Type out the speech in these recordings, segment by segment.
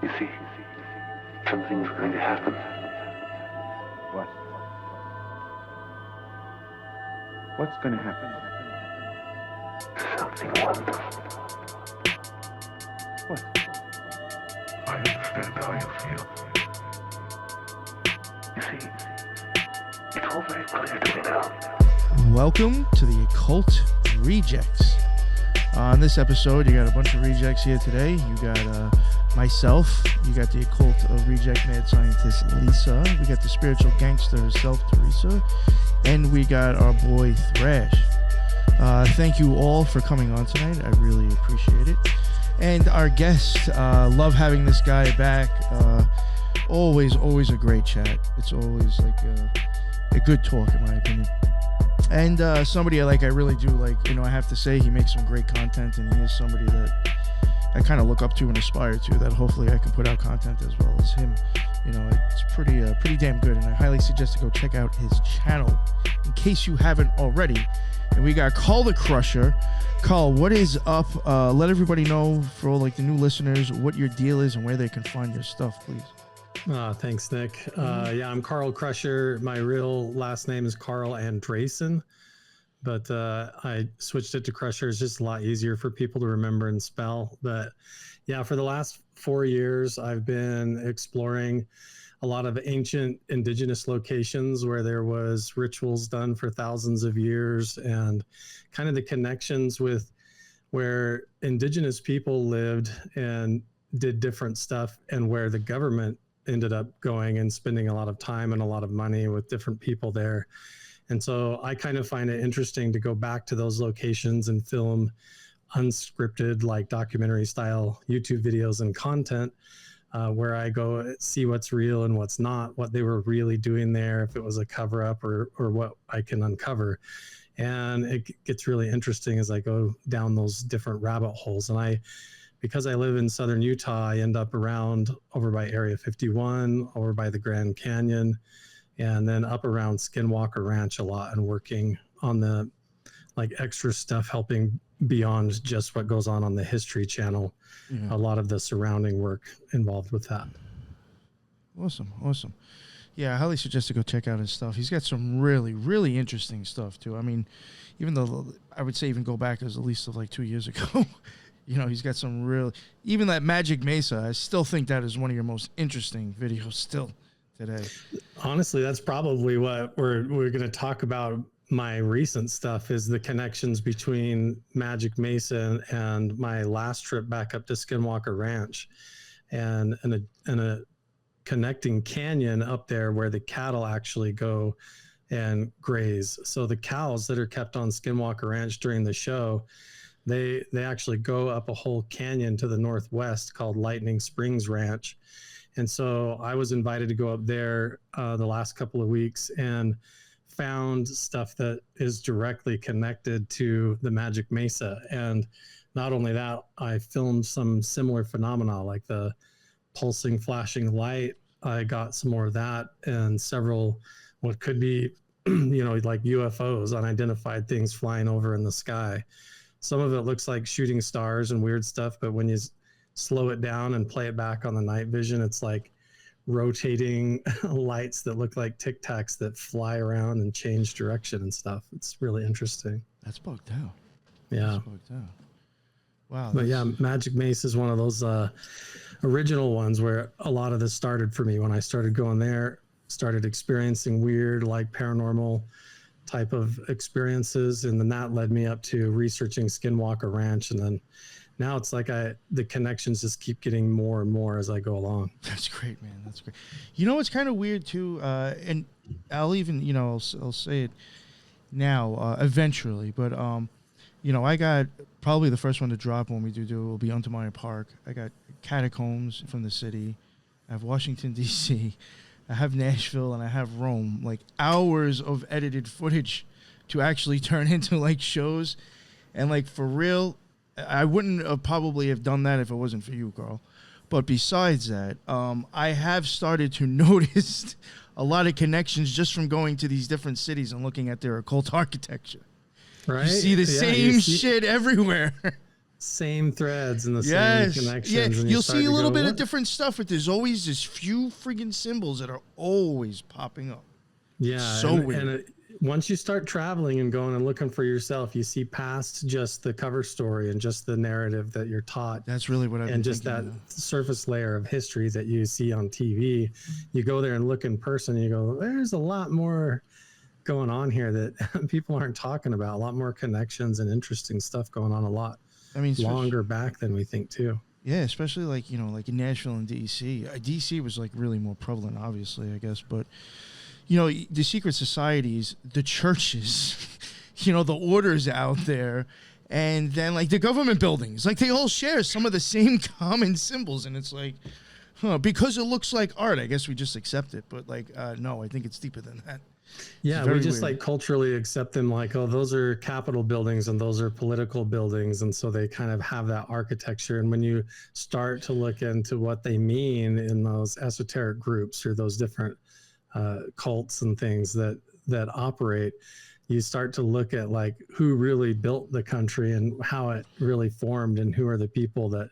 You see, something's going to happen. What? What's going to happen? Something wonderful. What? I understand how you feel. You see, it's all very clear to me now. Welcome to the Occult Rejects. On this episode, you got a bunch of rejects here today. You got myself. You got the Occult Reject Mad Scientist Lisa. We got the spiritual gangster herself, Teresa. And we got our boy Thrash. Thank you all for coming on tonight. I really appreciate it. And our guest, love having this guy back. Always a great chat. It's always like a good talk, in my opinion. And somebody I really do like, I have to say he makes some great content, and he is somebody that I kind of look up to and aspire to, that hopefully I can put out content as well as him. It's pretty damn good, and I highly suggest to go check out his channel in case you haven't already. And we got Carl the Crusher. Carl, what is up? Let everybody know, for all the new listeners, what your deal is and where they can find your stuff, please. Thanks, Nick. Yeah, I'm Carl Crusher. My real last name is Carl Andresen, but I switched it to Crusher. It's just a lot easier for people to remember and spell. But yeah, for the last 4 years, I've been exploring a lot of ancient indigenous locations where there was rituals done for thousands of years, and kind of the connections with where indigenous people lived and did different stuff, and where the government ended up going and spending a lot of time and a lot of money with different people there. And so I kind of find it interesting to go back to those locations and film unscripted, like documentary style YouTube videos and content, where I go see what's real and what's not, what they were really doing there, if it was a cover up or what I can uncover. And it gets really interesting as I go down those different rabbit holes. And because I live in southern Utah, I end up around over by Area 51, over by the Grand Canyon, and then up around Skinwalker Ranch a lot, and working on the extra stuff, helping beyond just what goes on the History Channel. Mm-hmm. A lot of the surrounding work involved with that. Awesome. Yeah, I highly suggest to go check out his stuff. He's got some really interesting stuff too. I mean, even though I would say even go back as at least of 2 years ago. He's got some real, even that Magic Mesa, I still think that is one of your most interesting videos still today. Honestly, that's probably what we're going to talk about. My recent stuff is the connections between Magic Mesa and my last trip back up to Skinwalker Ranch, and a connecting canyon up there where the cattle actually go and graze. So the cows that are kept on Skinwalker Ranch during the show, they actually go up a whole canyon to the northwest called Lightning Springs Ranch. And so I was invited to go up there the last couple of weeks and found stuff that is directly connected to the Magic Mesa. And not only that, I filmed some similar phenomena like the pulsing, flashing light. I got some more of that, and several what could be, like UFOs, unidentified things flying over in the sky. Some of it looks like shooting stars and weird stuff, but when you slow it down and play it back on the night vision, it's like rotating lights that look like Tic Tacs that fly around and change direction and stuff. It's really interesting. That's bugged out. Yeah. Wow. But yeah, Magic Mesa is one of those original ones where a lot of this started for me when I started going there, started experiencing weird, paranormal type of experiences, and then that led me up to researching Skinwalker Ranch, and then now it's the connections just keep getting more and more as I go along. That's great, man. That's great. It's kind of weird too, and I'll even I'll say it now eventually, but I got probably the first one to drop when we do will be Untermeyer Park. I got Catacombs from the city. I have Washington D.C. I have Nashville, and I have Rome. Hours of edited footage to actually turn into shows, and for real, I wouldn't have probably have done that if it wasn't for you, Carl. But besides that, I have started to notice a lot of connections just from going to these different cities and looking at their occult architecture. Right? You see the same shit everywhere. same threads and the Yes. same connections. Yeah, And you'll start see to a little go, bit of "What?" different stuff, but there's always this few friggin' symbols that are always popping up. Yeah. So weird. And once you start traveling and going and looking for yourself, you see past just the cover story and just the narrative that you're taught. That's really what I've been And just that thinking surface layer of history that you see on TV. You go there and look in person and you go, there's a lot more going on here that people aren't talking about. A lot more connections and interesting stuff going on a lot longer back than we think too. Yeah, especially like, you know, like in Nashville and DC. DC was like really more prevalent, obviously, I guess. But, you know, the secret societies, the churches, you know, the orders out there, and then like the government buildings, like they all share some of the same common symbols. And it's like, because it looks like art, I guess we just accept it. But like, no, I think it's deeper than that. Yeah, we just like culturally accept them like, oh, those are Capitol buildings and those are political buildings. And so they kind of have that architecture. And when you start to look into what they mean in those esoteric groups or those different cults and things that operate, you start to look at like who really built the country and how it really formed and who are the people that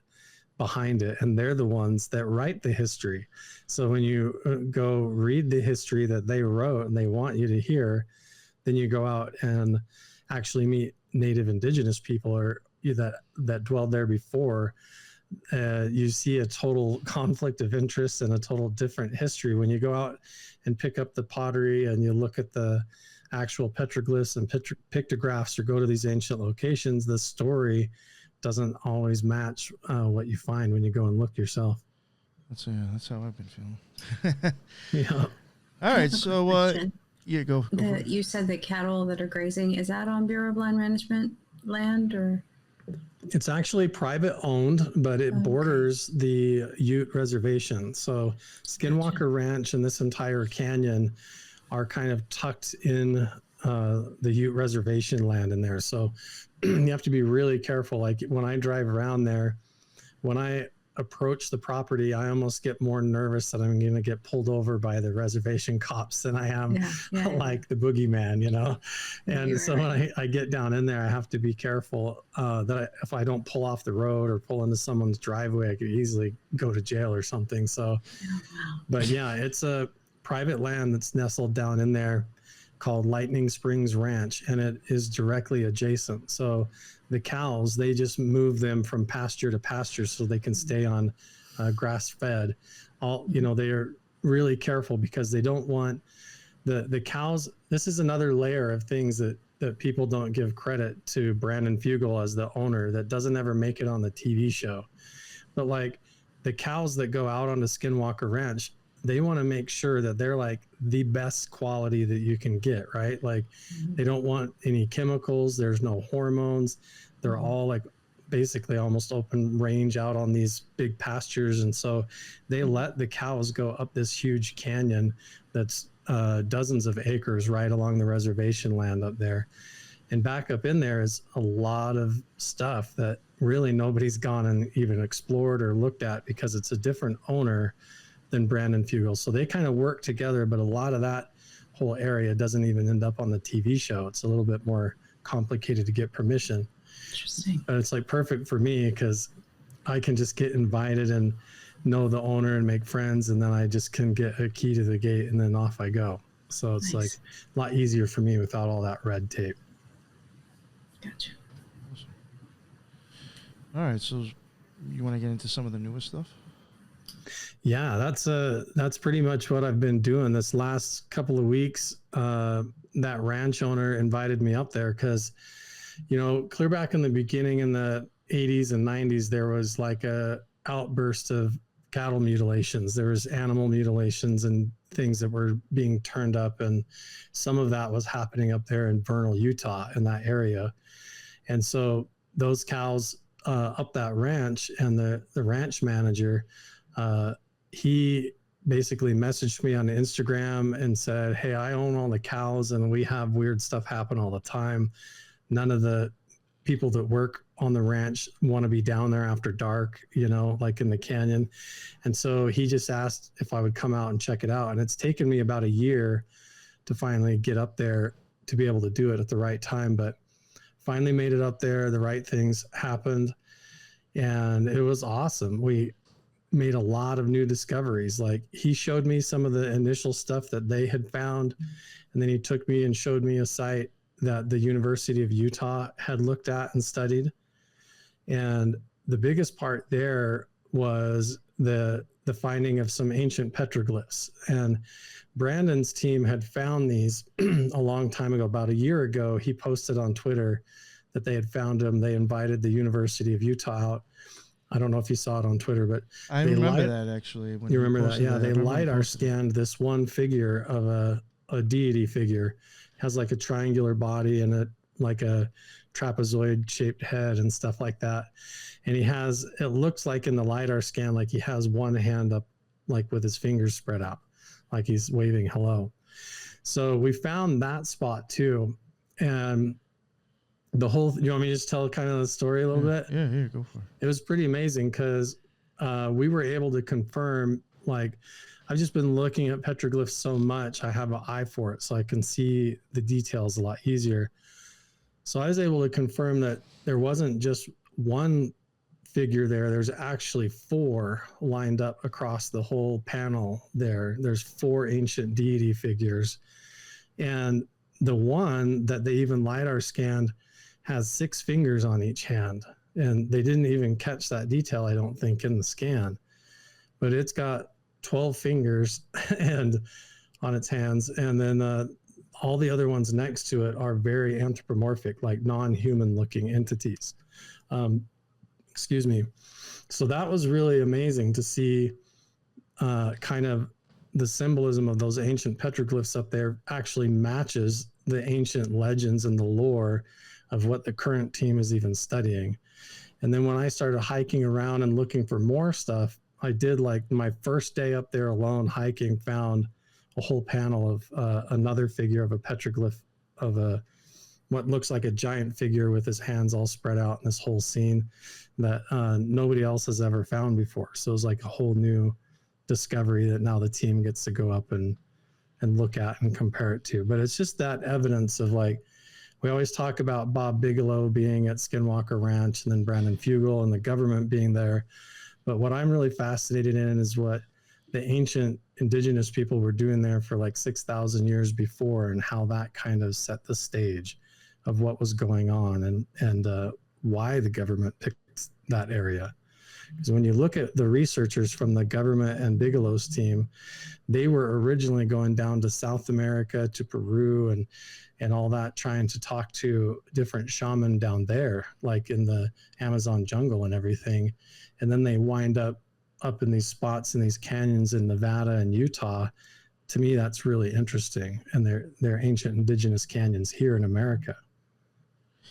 behind it, and they're the ones that write the history. So when you go read the history that they wrote and they want you to hear, then you go out and actually meet native indigenous people or that dwelled there before. You see a total conflict of interest and a total different history when you go out and pick up the pottery and you look at the actual petroglyphs and pictographs or go to these ancient locations. The story doesn't always match what you find when you go and look yourself. That's how I've been feeling. Yeah. All right. So, yeah, go You said the cattle that are grazing, is that on Bureau of Land Management land or? It's actually private owned, but it borders the Ute Reservation. So Skinwalker Ranch and this entire canyon are kind of tucked in the Ute Reservation land in there. So you have to be really careful. Like when I drive around there, when I approach the property, I almost get more nervous that I'm going to get pulled over by the reservation cops than I am like the boogeyman, you know? And so when I get down in there, I have to be careful that if I don't pull off the road or pull into someone's driveway, I could easily go to jail or something. So, but yeah, it's a private land that's nestled down in there called Lightning Springs Ranch, and it is directly adjacent. So the cows, they just move them from pasture to pasture so they can stay on grass fed. They are really careful because they don't want the cows. This is another layer of things that people don't give credit to Brandon Fugel as the owner that doesn't ever make it on the TV show. But like the cows that go out onto Skinwalker Ranch, they want to make sure that they're like the best quality that you can get, right? Like they don't want any chemicals. There's no hormones. They're all like basically almost open range out on these big pastures. And so they let the cows go up this huge canyon that's dozens of acres right along the reservation land up there. And back up in there is a lot of stuff that really nobody's gone and even explored or looked at because it's a different owner than Brandon Fugel. So they kind of work together, but a lot of that whole area doesn't even end up on the TV show. It's a little bit more complicated to get permission. Interesting. But it's like perfect for me because I can just get invited and know the owner and make friends, and then I just can get a key to the gate and then off I go. So it's like a lot easier for me without all that red tape. Gotcha. All right, so you want to get into some of the newest stuff? Yeah, that's pretty much what I've been doing this last couple of weeks. That ranch owner invited me up there because, clear back in the beginning in the 80s and 90s, there was like a outburst of cattle mutilations. There was animal mutilations and things that were being turned up, and some of that was happening up there in Vernal, Utah, in that area. And so those cows up that ranch, and the ranch manager, he basically messaged me on Instagram and said, "Hey, I own all the cows and we have weird stuff happen all the time. None of the people that work on the ranch want to be down there after dark, like in the canyon." And so he just asked if I would come out and check it out. And it's taken me about a year to finally get up there to be able to do it at the right time, but finally made it up there. The right things happened. and it was awesome. We made a lot of new discoveries. Like, he showed me some of the initial stuff that they had found, and then he took me and showed me a site that the University of Utah had looked at and studied. And the biggest part there was the finding of some ancient petroglyphs. And Brandon's team had found these a long time ago. About a year ago, he posted on Twitter that they had found them. They invited the University of Utah out. I don't know if you saw it on Twitter, but I remember that actually. When you remember that? Yeah, that. they LiDAR scanned this one figure of a deity figure. Has like a triangular body and a trapezoid shaped head and stuff like that. And it looks like in the LiDAR scan, like he has one hand up, like with his fingers spread out, like he's waving hello. So we found that spot too. And you want me to just tell kind of the story a little bit? Yeah, here, go for it. It was pretty amazing because we were able to confirm, like, I've just been looking at petroglyphs so much, I have an eye for it, so I can see the details a lot easier. So I was able to confirm that there wasn't just one figure there. There's actually 4 lined up across the whole panel there. There's 4 ancient deity figures. And the one that they even LiDAR scanned has 6 fingers on each hand. And they didn't even catch that detail, I don't think, in the scan. But it's got 12 fingers and on its hands. And then all the other ones next to it are very anthropomorphic, like non-human looking entities. Excuse me. So that was really amazing to see kind of the symbolism of those ancient petroglyphs up there actually matches the ancient legends and the lore of what the current team is even studying. And then when I started hiking around and looking for more stuff, I did, like, my first day up there alone hiking, found a whole panel of another figure of a petroglyph of what looks like a giant figure with his hands all spread out in this whole scene that nobody else has ever found before. So it was like a whole new discovery that now the team gets to go up and look at and compare it to. But it's just that evidence of, like, we always talk about Bob Bigelow being at Skinwalker Ranch and then Brandon Fugel and the government being there. But what I'm really fascinated in is what the ancient indigenous people were doing there for like 6,000 years before, and how that kind of set the stage of what was going on and why the government picked that area. Because when you look at the researchers from the government and Bigelow's team, they were originally going down to South America, to Peru and all that, trying to talk to different shaman down there, like in the Amazon jungle and everything. And then they wind up in these spots in these canyons in Nevada and Utah. To me, that's really interesting. And they're ancient indigenous canyons here in America.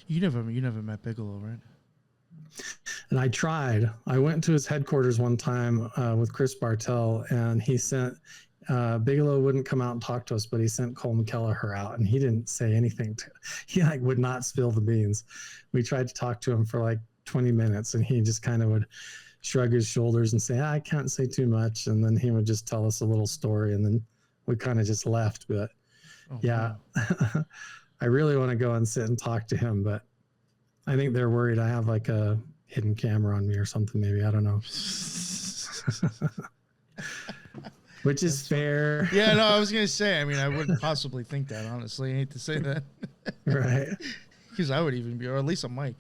You never met Bigelow, right? And I tried. I went to his headquarters one time with Chris Bartell, and he sent Bigelow wouldn't come out and talk to us, but he sent Colm Kelleher out, and he didn't say anything. He like would not spill the beans. We tried to talk to him for like 20 minutes, and he just kind of would shrug his shoulders and say, I can't say too much. And then he would just tell us a little story, and then we kind of just left. But yeah, wow. I really want to go and sit and talk to him, but I think they're worried I have like a hidden camera on me or something, maybe. I don't know. Which is fair. Yeah, no, I was going to say, I mean, I wouldn't possibly think that, honestly. I hate to say that. Right. Because I would even be, or at least a mic.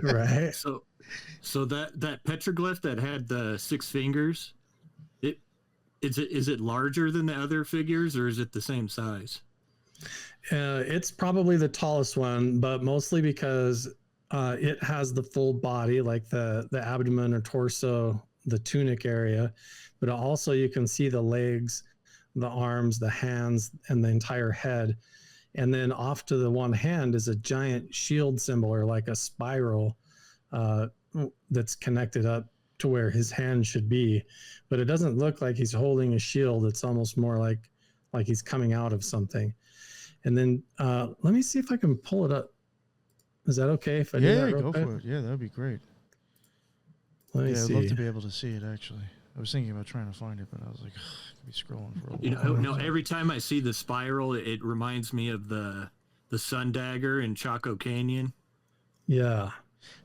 Right. So that petroglyph that had the 6 fingers, is it larger than the other figures, or is it the same size? It's probably the tallest one, but mostly because it has the full body, like the abdomen or torso, the tunic area, but also you can see the legs, the arms, the hands, and the entire head. And then off to the one hand is a giant shield symbol, or like a spiral that's connected up to where his hand should be. But it doesn't look like he's holding a shield. It's almost more like he's coming out of something. And then let me see if I can pull it up. Is that okay if I do that real go quick? for it. Yeah, that'd be great. Let me see. I'd love to be able to see it, actually. I was thinking about trying to find it, but I was like, I could be scrolling for a while. No, every time I see the spiral, it reminds me of the sun dagger in Chaco Canyon. Yeah.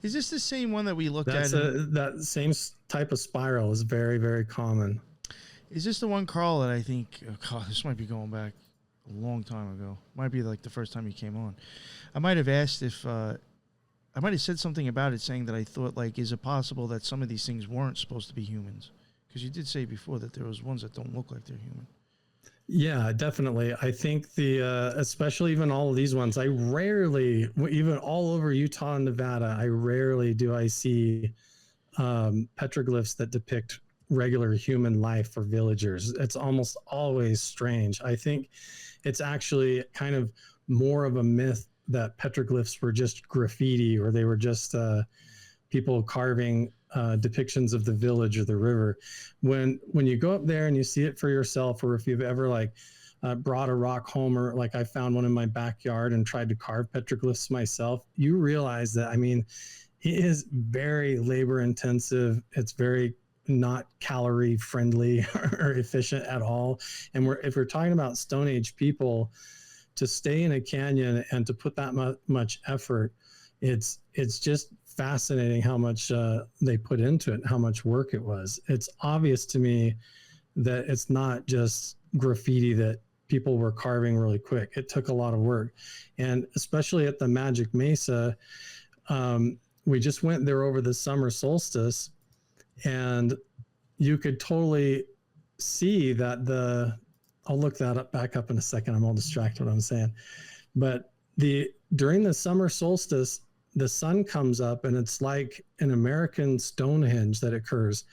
Is this the same one that we looked That's at? that same type of spiral is very, very common. Is this the one, Carl, that I think, oh God, this might be going back a long time ago. Might be like the first time you came on. I might have asked if, I might have said something about it, saying that I thought, like, is it possible that some of these things weren't supposed to be humans? Because you did say before that there was ones that don't look like they're human. Yeah, definitely. I think the, especially even all of these ones, I rarely, even all over Utah and Nevada, I rarely do I see petroglyphs that depict regular human life or villagers. It's almost always strange. I think it's actually kind of more of a myth that petroglyphs were just graffiti, or they were just people carving depictions of the village or the river. When you go up there and you see it for yourself, or if you've ever like brought a rock home, or like I found one in my backyard and tried to carve petroglyphs myself, you realize that, I mean, it is very labor intensive. It's very not calorie friendly or efficient at all. And if we're talking about Stone Age people, to stay in a canyon and to put that much effort, it's just fascinating how much they put into it, how much work it was. It's obvious to me that it's not just graffiti that people were carving really quick. It took a lot of work. And especially at the Magic Mesa, we just went there over the summer solstice, and you could totally see that I'll look that up back up in a second. I'm all distracted what I'm saying. But during the summer solstice, the sun comes up and it's like an American Stonehenge that occurs.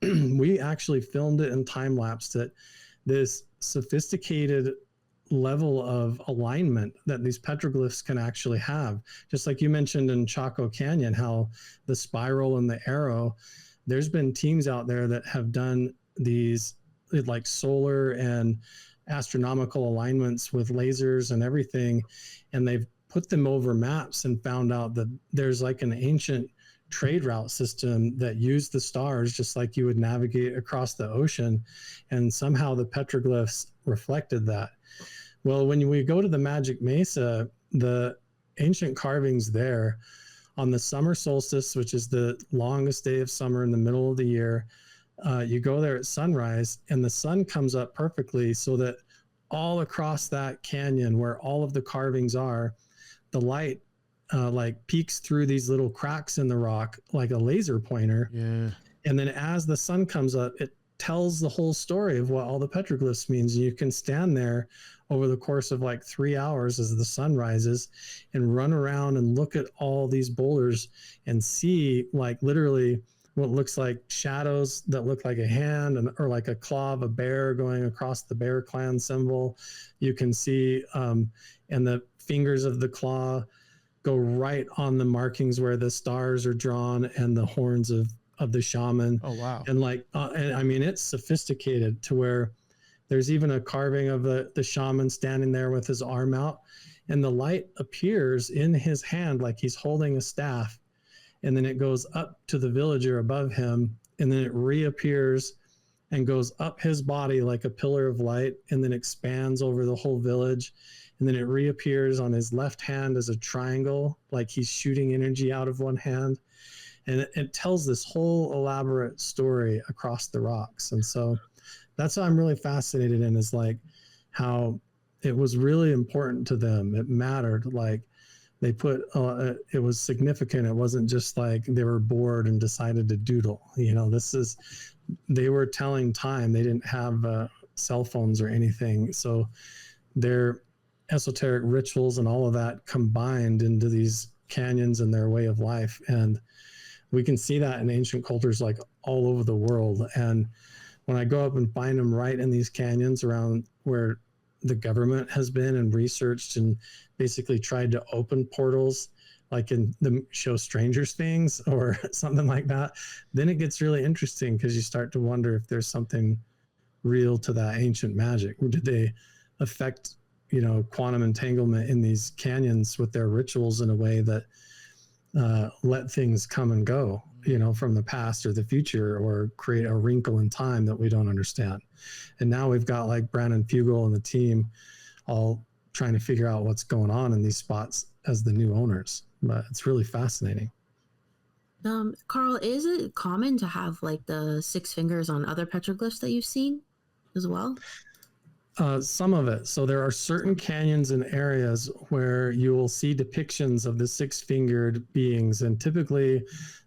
We actually filmed it in time lapse, that this sophisticated level of alignment that these petroglyphs can actually have. Just like you mentioned in Chaco Canyon, how the spiral and the arrow, there's been teams out there that have done these like solar and astronomical alignments with lasers and everything, and they've put them over maps and found out that there's like an ancient trade route system that used the stars just like you would navigate across the ocean, and somehow the petroglyphs reflected that. Well, when we go to the Magic Mesa, the ancient carvings there on the summer solstice, which is the longest day of summer in the middle of the year, you go there at sunrise and the sun comes up perfectly, so that all across that canyon where all of the carvings are, the light like peeks through these little cracks in the rock like a laser pointer. Yeah. And then as the sun comes up, it tells the whole story of what all the petroglyphs means. You can stand there over the course of like 3 hours as the sun rises and run around and look at all these boulders and see like literally what looks like shadows that look like a hand or like a claw of a bear going across the Bear Clan symbol. You can see, and the fingers of the claw go right on the markings where the stars are drawn and the horns of the shaman. Oh, wow. And like, and I mean, it's sophisticated to where there's even a carving of the shaman standing there with his arm out, and the light appears in his hand like he's holding a staff. And then it goes up to the villager above him, and then it reappears and goes up his body like a pillar of light, and then expands over the whole village. And then it reappears on his left hand as a triangle, like he's shooting energy out of one hand. And it tells this whole elaborate story across the rocks. And so that's what I'm really fascinated in, is like how it was really important to them. It mattered. Like they put, it was significant. It wasn't just like they were bored and decided to doodle. You know, they were telling time. They didn't have cell phones or anything. So their esoteric rituals and all of that combined into these canyons and their way of life. And we can see that in ancient cultures like all over the world. And when I go up and find them right in these canyons around where the government has been and researched and basically tried to open portals, like in the show Stranger Things or something like that, then it gets really interesting, because you start to wonder if there's something real to that ancient magic. Did they affect, you know, quantum entanglement in these canyons with their rituals in a way that let things come and go, you know, from the past or the future, or create a wrinkle in time that we don't understand. And now we've got like Brandon Fugel and the team all trying to figure out what's going on in these spots as the new owners. But it's really fascinating. Carl, is it common to have like the 6 fingers on other petroglyphs that you've seen as well? Some of it. So there are certain canyons and areas where you will see depictions of the 6-fingered beings, and typically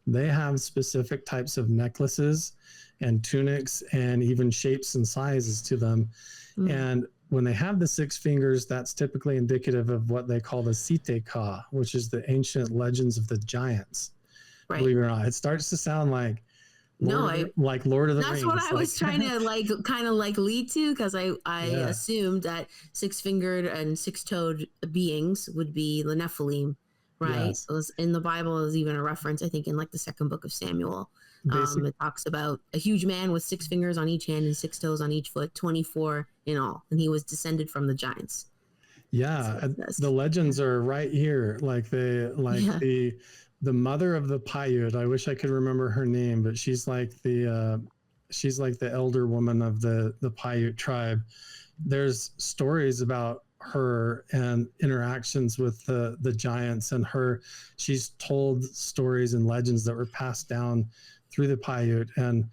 they have specific types of necklaces and tunics and even shapes and sizes to them. And when they have the 6 fingers, that's typically indicative of what they call the Site Ka, which is the ancient legends of the giants. Right. Believe it or not, it starts to sound like Lord of the Rings. That's what I was trying to kind of lead to, because I assumed that 6-fingered and 6-toed beings would be the Nephilim, right? Yes. It was, in the Bible, there's even a reference, I think, in like the 2nd book of Samuel. It talks about a huge man with 6 fingers on each hand and 6 toes on each foot, 24 in all, and he was descended from the giants. Yeah, the legends are right here. The mother of the Paiute, I wish I could remember her name, but she's like the elder woman of the Paiute tribe. There's stories about her and interactions with the giants, and she's told stories and legends that were passed down through the Paiute, and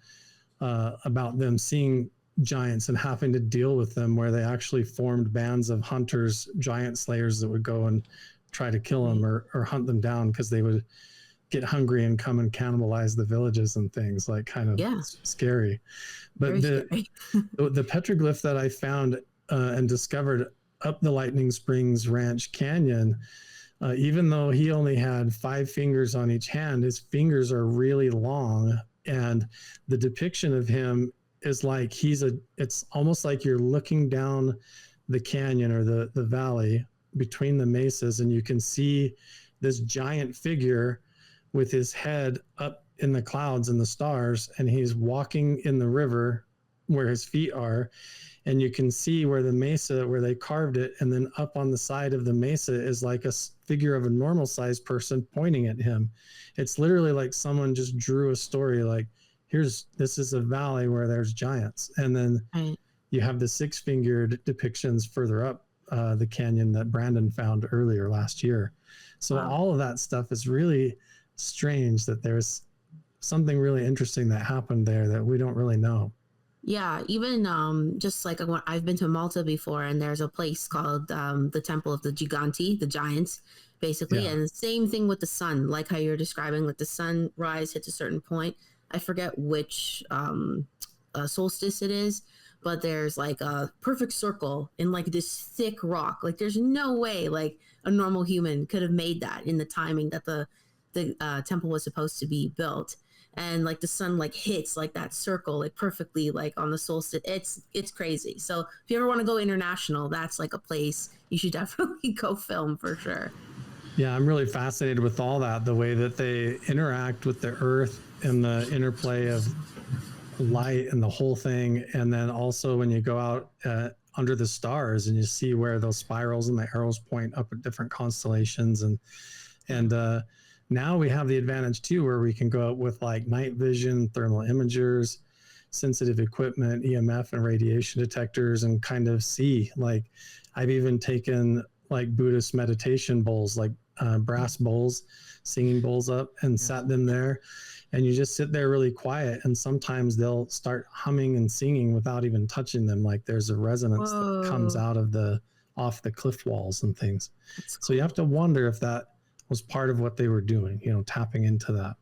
about them seeing giants and having to deal with them, where they actually formed bands of hunters, giant slayers, that would go and try to kill them or hunt them down, because they would get hungry and come and cannibalize the villages and things, like kind of scary. But the petroglyph that I found and discovered up the Lightning Springs Ranch Canyon, even though he only had 5 fingers on each hand, his fingers are really long, and the depiction of him is like it's almost like you're looking down the canyon or the valley between the mesas, and you can see this giant figure with his head up in the clouds and the stars, and he's walking in the river where his feet are, and you can see where the mesa, where they carved it, and then up on the side of the mesa is like a figure of a normal sized person pointing at him. It's literally like someone just drew a story, like, this is a valley where there's giants, and then you have the 6-fingered depictions further up the canyon that Brandon found earlier last year. So all of that stuff is really strange, that there's something really interesting that happened there that we don't really know. Yeah, even just like I've been to Malta before, and there's a place called the Temple of the Giganti, the giants, basically. And the same thing with the sun, like how you're describing, like the sunrise hits a certain point. I forget which solstice it is, but there's like a perfect circle in like this thick rock. Like there's no way like a normal human could have made that in the timing that the temple was supposed to be built. And like the sun like hits like that circle like perfectly like on the solstice. It's crazy. So if you ever want to go international, that's like a place you should definitely go film for sure. Yeah, I'm really fascinated with all that, the way that they interact with the earth and the interplay of light and the whole thing. And then also when you go out under the stars and you see where those spirals and the arrows point up at different constellations. And now we have the advantage too, where we can go out with like night vision, thermal imagers, sensitive equipment, EMF and radiation detectors, and kind of see, like, I've even taken like Buddhist meditation bowls, like brass bowls, singing bowls up, and sat them there, and you just sit there really quiet, and sometimes they'll start humming and singing without even touching them. Like there's a resonance that comes out of off the cliff walls and things. So you have to wonder if that was part of what they were doing, tapping into that.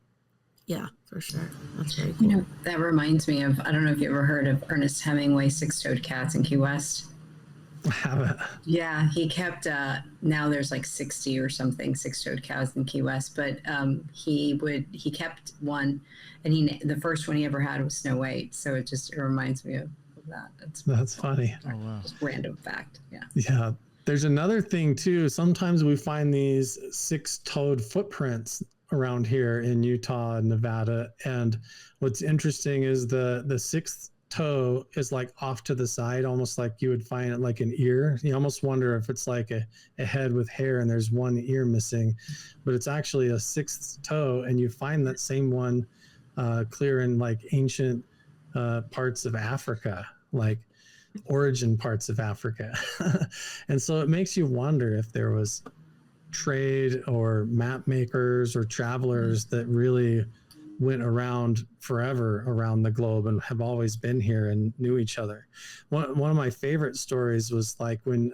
Yeah, for sure. That's very cool. That reminds me of, I don't know if you ever heard of Ernest Hemingway's 6-toed cats in Key West. I haven't. Yeah, he kept, now there's like 60 or something 6-toed cows in Key West, but he kept one, and the first one he ever had was Snow White. So it reminds me of that. That's funny. Oh, wow. Just random fact. Yeah. Yeah. There's another thing too. Sometimes we find these 6-toed footprints around here in Utah and Nevada. And what's interesting is the 6th toe is like off to the side, almost like you would find it like an ear. You almost wonder if it's like a head with hair and there's one ear missing, but it's actually a 6th toe. And you find that same one clear in like ancient parts of Africa, like origin parts of Africa. And so it makes you wonder if there was trade or map makers or travelers that really went around forever around the globe and have always been here and knew each other. One of my favorite stories was like when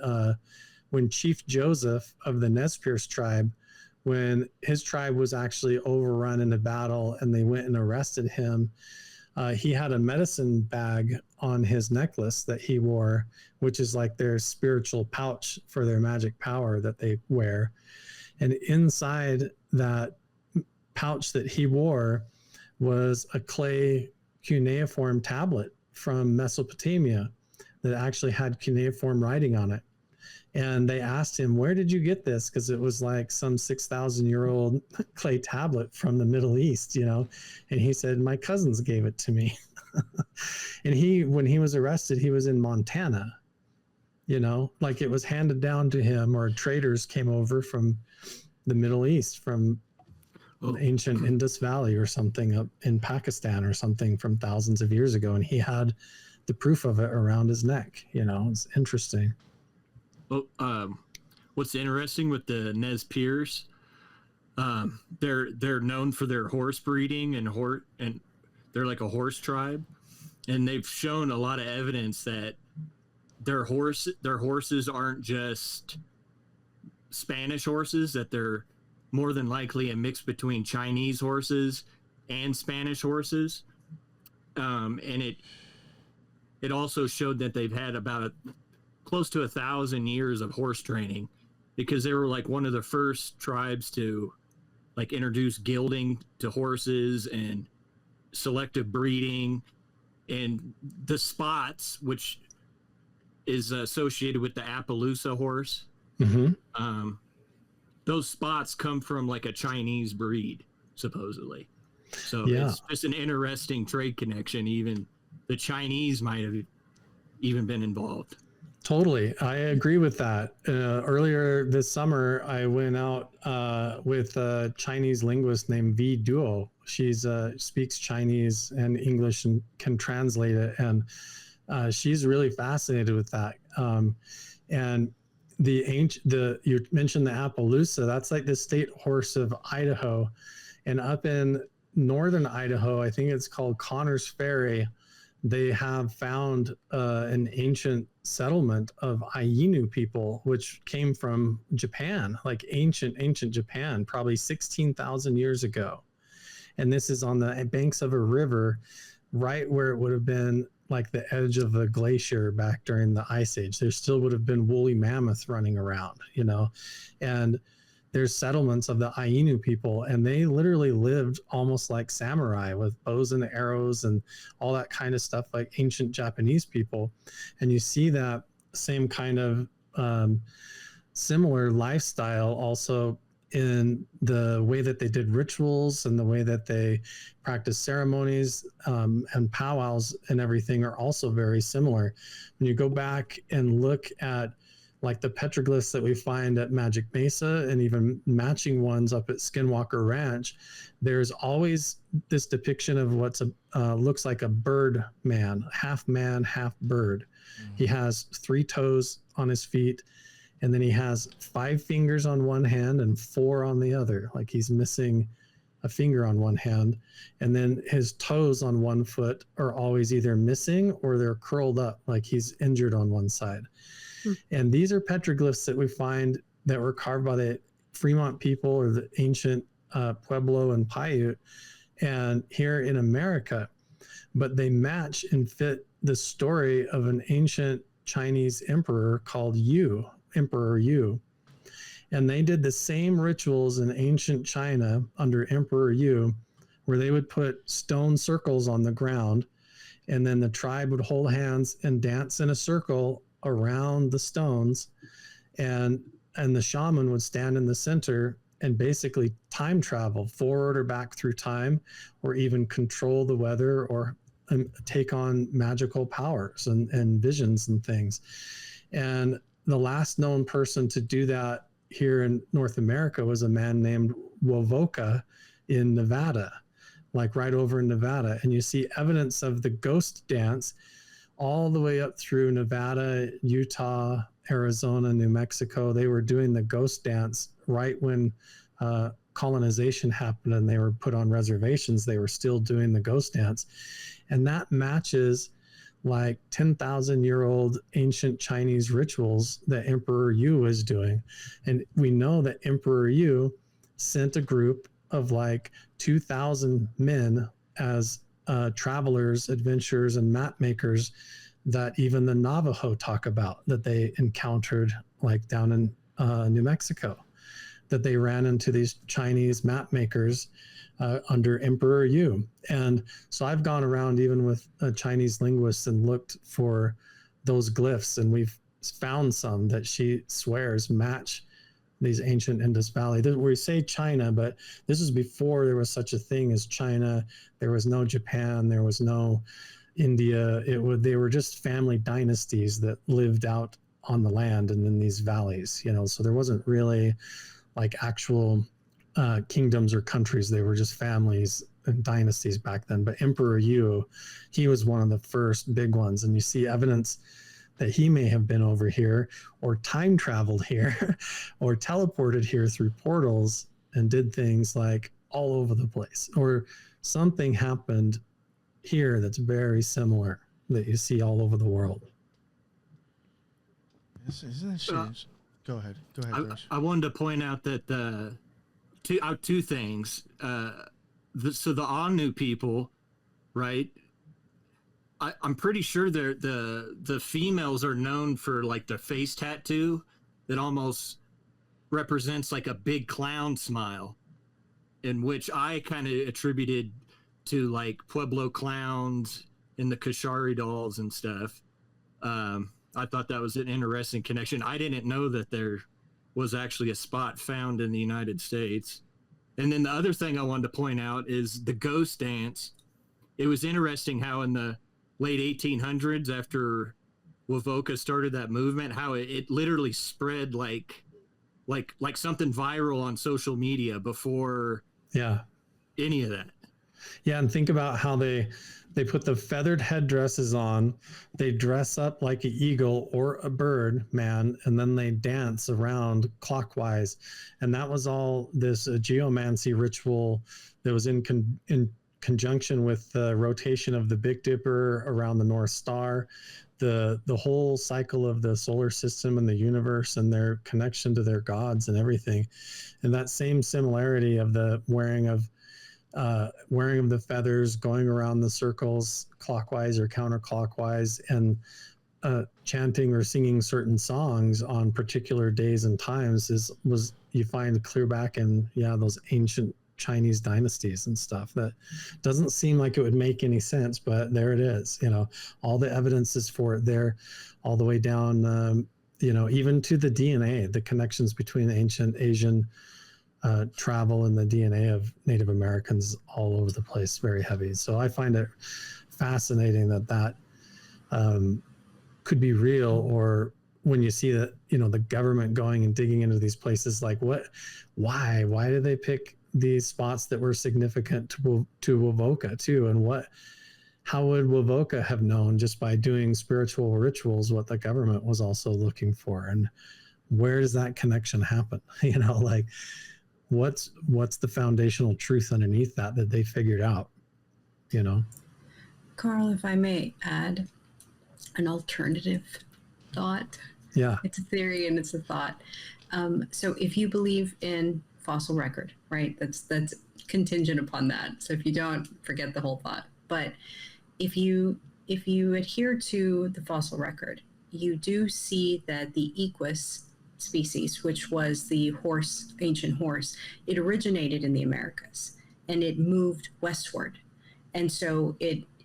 Chief Joseph of the Nez Perce tribe, when his tribe was actually overrun in a battle and they went and arrested him, he had a medicine bag on his necklace that he wore, which is like their spiritual pouch for their magic power that they wear. And inside that pouch that he wore was a clay cuneiform tablet from Mesopotamia that actually had cuneiform writing on it. And they asked him, where did you get this? Because it was like some 6,000-year-old clay tablet from the Middle East, you know? And he said, my cousins gave it to me. And when he was arrested, he was in Montana, you know, like it was handed down to him, or traders came over from the Middle East, from ancient Indus Valley or something up in Pakistan or something from thousands of years ago. And he had the proof of it around his neck, you know? It's interesting. Well, what's interesting with the Nez Perce, they're known for their horse breeding and they're like a horse tribe, and they've shown a lot of evidence that their horses aren't just Spanish horses, that they're more than likely a mix between Chinese horses and Spanish horses, and it also showed that they've had about close to 1,000 years of horse training, because they were like one of the first tribes to like introduce gilding to horses and selective breeding, and the spots, which is associated with the Appaloosa horse. Mm-hmm. Those spots come from like a Chinese breed, supposedly. So it's just an interesting trade connection. Even the Chinese might have even been involved. Totally. I agree with that. Earlier this summer, I went out with a Chinese linguist named V Duo. She's speaks Chinese and English and can translate it. And she's really fascinated with that. And you mentioned the Appaloosa. That's like the state horse of Idaho. And up in northern Idaho, I think it's called Connors Ferry, they have found an ancient settlement of Ainu people, which came from Japan, like ancient Japan, probably 16,000 years ago. And this is on the banks of a river, right where it would have been like the edge of a glacier back during the Ice Age. There still would have been woolly mammoth running around, you know, and there's settlements of the Ainu people, and they literally lived almost like samurai with bows and arrows and all that kind of stuff, like ancient Japanese people. And you see that same kind of similar lifestyle also in the way that they did rituals and the way that they practice ceremonies, and powwows and everything are also very similar. When you go back and look at like the petroglyphs that we find at Magic Mesa and even matching ones up at Skinwalker Ranch, there's always this depiction of what's looks like a bird man, half bird. Mm-hmm. He has 3 toes on his feet, and then he has 5 fingers on one hand and 4 on the other, like he's missing a finger on one hand. And then his toes on one foot are always either missing or they're curled up, like he's injured on one side. And these are petroglyphs that we find that were carved by the Fremont people or the ancient Pueblo and Paiute, and here in America. But they match and fit the story of an ancient Chinese emperor called Emperor Yu. And they did the same rituals in ancient China under Emperor Yu, where they would put stone circles on the ground, and then the tribe would hold hands and dance in a circle around the stones, and the shaman would stand in the center and basically time travel forward or back through time, or even control the weather, or take on magical powers and visions and things. And the last known person to do that here in North America was a man named Wovoka in Nevada, like right over in Nevada. And you see evidence of the ghost dance all the way up through Nevada, Utah, Arizona, New Mexico, they were doing the ghost dance right when colonization happened and they were put on reservations. They were still doing the ghost dance. And that matches like 10,000-year-old ancient Chinese rituals that Emperor Yu was doing. And we know that Emperor Yu sent a group of like 2,000 men as travelers, adventurers, and map makers that even the Navajo talk about, that they encountered like down in New Mexico, that they ran into these Chinese map makers under Emperor Yu. And so I've gone around even with Chinese linguists and looked for those glyphs, and we've found some that she swears match these ancient Indus Valley. We say China, but this is before there was such a thing as China. There was no Japan. There was no India. They were just family dynasties that lived out on the land and in these valleys, you know, so there wasn't really like actual kingdoms or countries. They were just families and dynasties back then. But Emperor Yu, he was one of the first big ones, and you see evidence that he may have been over here or time traveled here or teleported here through portals and did things like all over the place, or something happened here that's very similar that you see all over the world. Isn't that strange? Go ahead, Rich. I wanted to point out that two things. So the Anu people, right? I'm pretty sure the females are known for like their face tattoo that almost represents like a big clown smile, in which I kind of attributed to like Pueblo clowns and the Kashari dolls and stuff. I thought that was an interesting connection. I didn't know that there was actually a spot found in the United States. And then the other thing I wanted to point out is the ghost dance. It was interesting how in the late 1800s, after Wovoka started that movement, how it literally spread like something viral on social media before any of that. Yeah, and think about how they put the feathered headdresses on, they dress up like an eagle or a bird man, and then they dance around clockwise. And that was all this geomancy ritual that was in conjunction with the rotation of the Big Dipper around the North Star, the whole cycle of the solar system and the universe and their connection to their gods and everything. And that same similarity of the wearing of the feathers, going around the circles clockwise or counterclockwise, and chanting or singing certain songs on particular days and times was you find clear back in those ancient Chinese dynasties and stuff. That doesn't seem like it would make any sense, but there it is. You know, all the evidence is for it there, all the way down. Even to the DNA, the connections between ancient Asian travel and the DNA of Native Americans all over the place, very heavy. So I find it fascinating that could be real, or when you see that, the government going and digging into these places, like why did they pick these spots that were significant to Wovoka too? And how would Wovoka have known just by doing spiritual rituals what the government was also looking for? And where does that connection happen? What's the foundational truth underneath that they figured out? Carl, if I may add an alternative thought. Yeah. It's a theory and it's a thought. So if you believe in fossil record, right, that's contingent upon that. So if you don't, forget the whole thought. But if you adhere to the fossil record, you do see that the Equus species, which was the ancient horse, it originated in the Americas and it moved westward. And so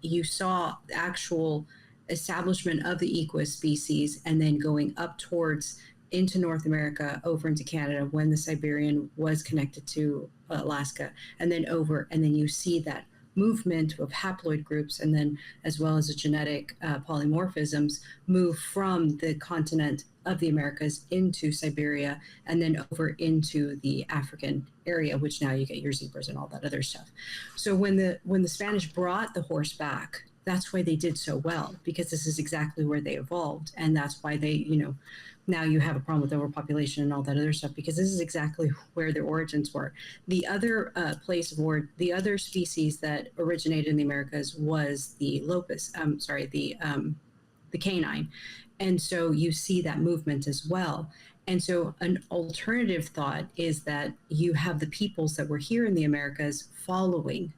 you saw the actual establishment of the Equus species and then going up towards into North America, over into Canada when the Siberian was connected to Alaska, and then over, and then you see that movement of haploid groups, and then as well as the genetic polymorphisms move from the continent of the Americas into Siberia and then over into the African area, which now you get your zebras and all that other stuff. So when the Spanish brought the horse back that's why they did so well, because this is exactly where they evolved. And that's why they, now you have a problem with overpopulation and all that other stuff, because this is exactly where their origins were. The other the other species that originated in the Americas was the the canine. And so you see that movement as well. And so an alternative thought is that you have the peoples that were here in the Americas following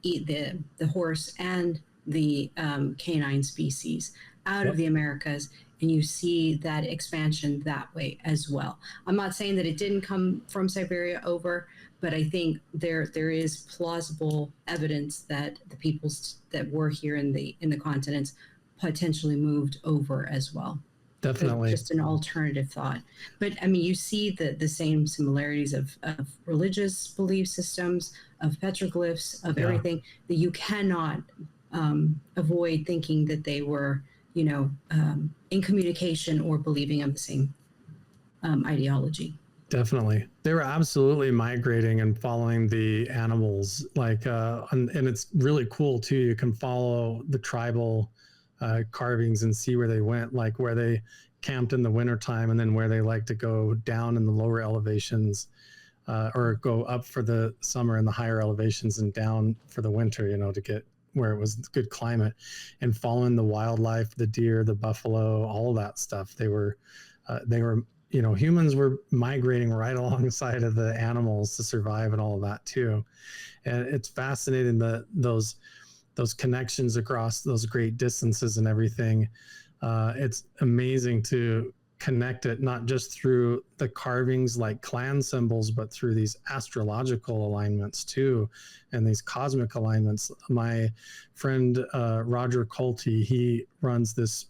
the horse and the canine species out of the Americas, and you see that expansion that way as well. I'm not saying that it didn't come from Siberia over, but I think there is plausible evidence that the peoples that were here in the continents potentially moved over as well. Definitely. Just an alternative thought. But I mean, you see the same similarities of religious belief systems, of petroglyphs, of everything, that you cannot avoid thinking that they were, in communication or believing of the same ideology. Definitely. They were absolutely migrating and following the animals. And it's really cool too. You can follow the tribal carvings and see where they went, like where they camped in the wintertime, and then where they like to go down in the lower elevations, or go up for the summer in the higher elevations and down for the winter, to get where it was good climate, and following the wildlife, the deer, the buffalo, all of that stuff. They were humans were migrating right alongside of the animals to survive and all of that too. And it's fascinating that those connections across those great distances and everything. It's amazing to connect it, not just through the carvings like clan symbols, but through these astrological alignments too, and these cosmic alignments. My friend Roger Colty, he runs this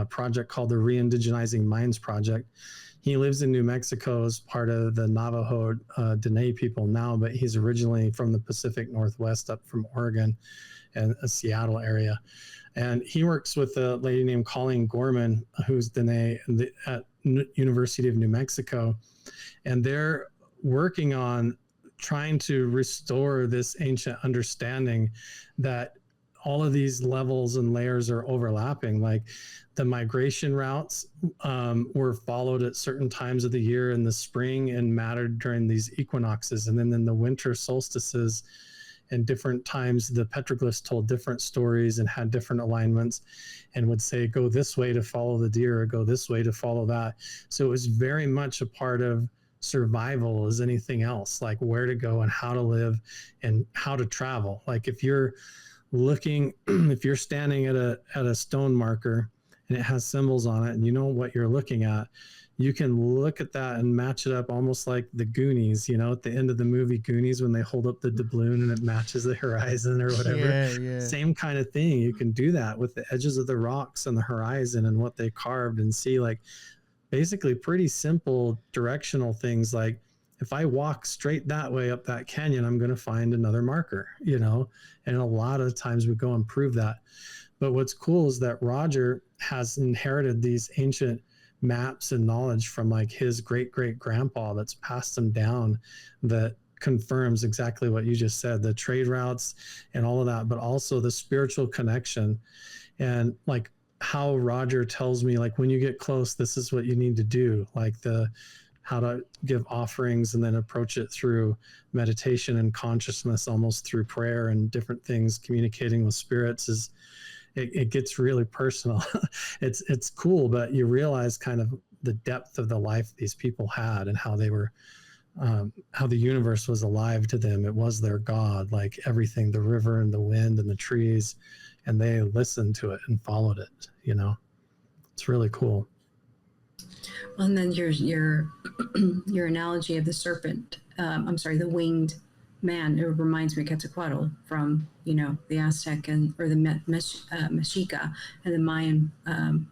project called the Re-Indigenizing Minds Project. He lives in New Mexico as part of the Navajo Dene people now, but he's originally from the Pacific Northwest, up from Oregon and a Seattle area. And he works with a lady named Colleen Gorman, who's Dene at University of New Mexico. And they're working on trying to restore this ancient understanding that all of these levels and layers are overlapping. Like the migration routes were followed at certain times of the year in the spring and mattered during these equinoxes. And then in the winter solstices and different times, the petroglyphs told different stories and had different alignments and would say, go this way to follow the deer, or go this way to follow that. So it was very much a part of survival as anything else, like where to go and how to live and how to travel. Like if you're standing at a stone marker and it has symbols on it and you know what you're looking at, you can look at that and match it up almost like the Goonies, at the end of the movie Goonies, when they hold up the doubloon and it matches the horizon or whatever. Yeah. Same kind of thing. You can do that with the edges of the rocks and the horizon and what they carved, and see like basically pretty simple directional things. Like if I walk straight that way up that canyon, I'm going to find another marker, and a lot of times we go and prove that. But what's cool is that Roger has inherited these ancient maps and knowledge from like his great grandpa that's passed them down, that confirms exactly what you just said, the trade routes and all of that, but also the spiritual connection. And like how Roger tells me, like when you get close, this is what you need to do, like how to give offerings and then approach it through meditation and consciousness, almost through prayer and different things, communicating with spirits. It gets really personal. It's cool, but you realize kind of the depth of the life these people had and how they were, how the universe was alive to them. It was their God, like everything, the river and the wind and the trees, and they listened to it and followed it. It's really cool. And then your analogy of the serpent, the winged man, it reminds me of Quetzalcoatl from, the Aztec or the Mexica and the Mayan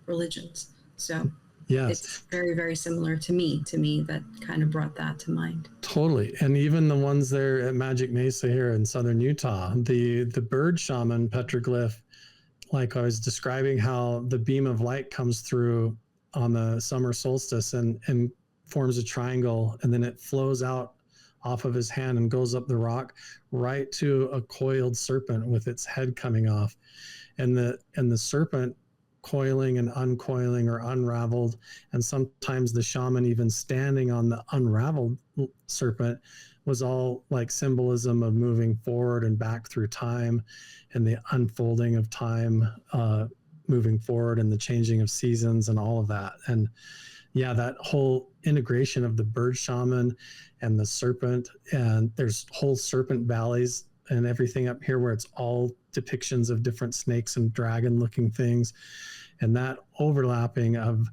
religions. So yes, it's very, very similar to me. That kind of brought that to mind. Totally. And even the ones there at Magic Mesa here in southern Utah, the bird shaman petroglyph, like I was describing how the beam of light comes through on the summer solstice and forms a triangle, and then it flows out off of his hand and goes up the rock right to a coiled serpent with its head coming off. and the serpent coiling and uncoiling or unraveled, and sometimes the shaman even standing on the unraveled serpent was all like symbolism of moving forward and back through time, and the unfolding of time moving forward, and the changing of seasons and all of that. And yeah, that whole integration of the bird shaman and the serpent, and there's whole serpent valleys and everything up here where it's all depictions of different snakes and dragon looking things. And that overlapping of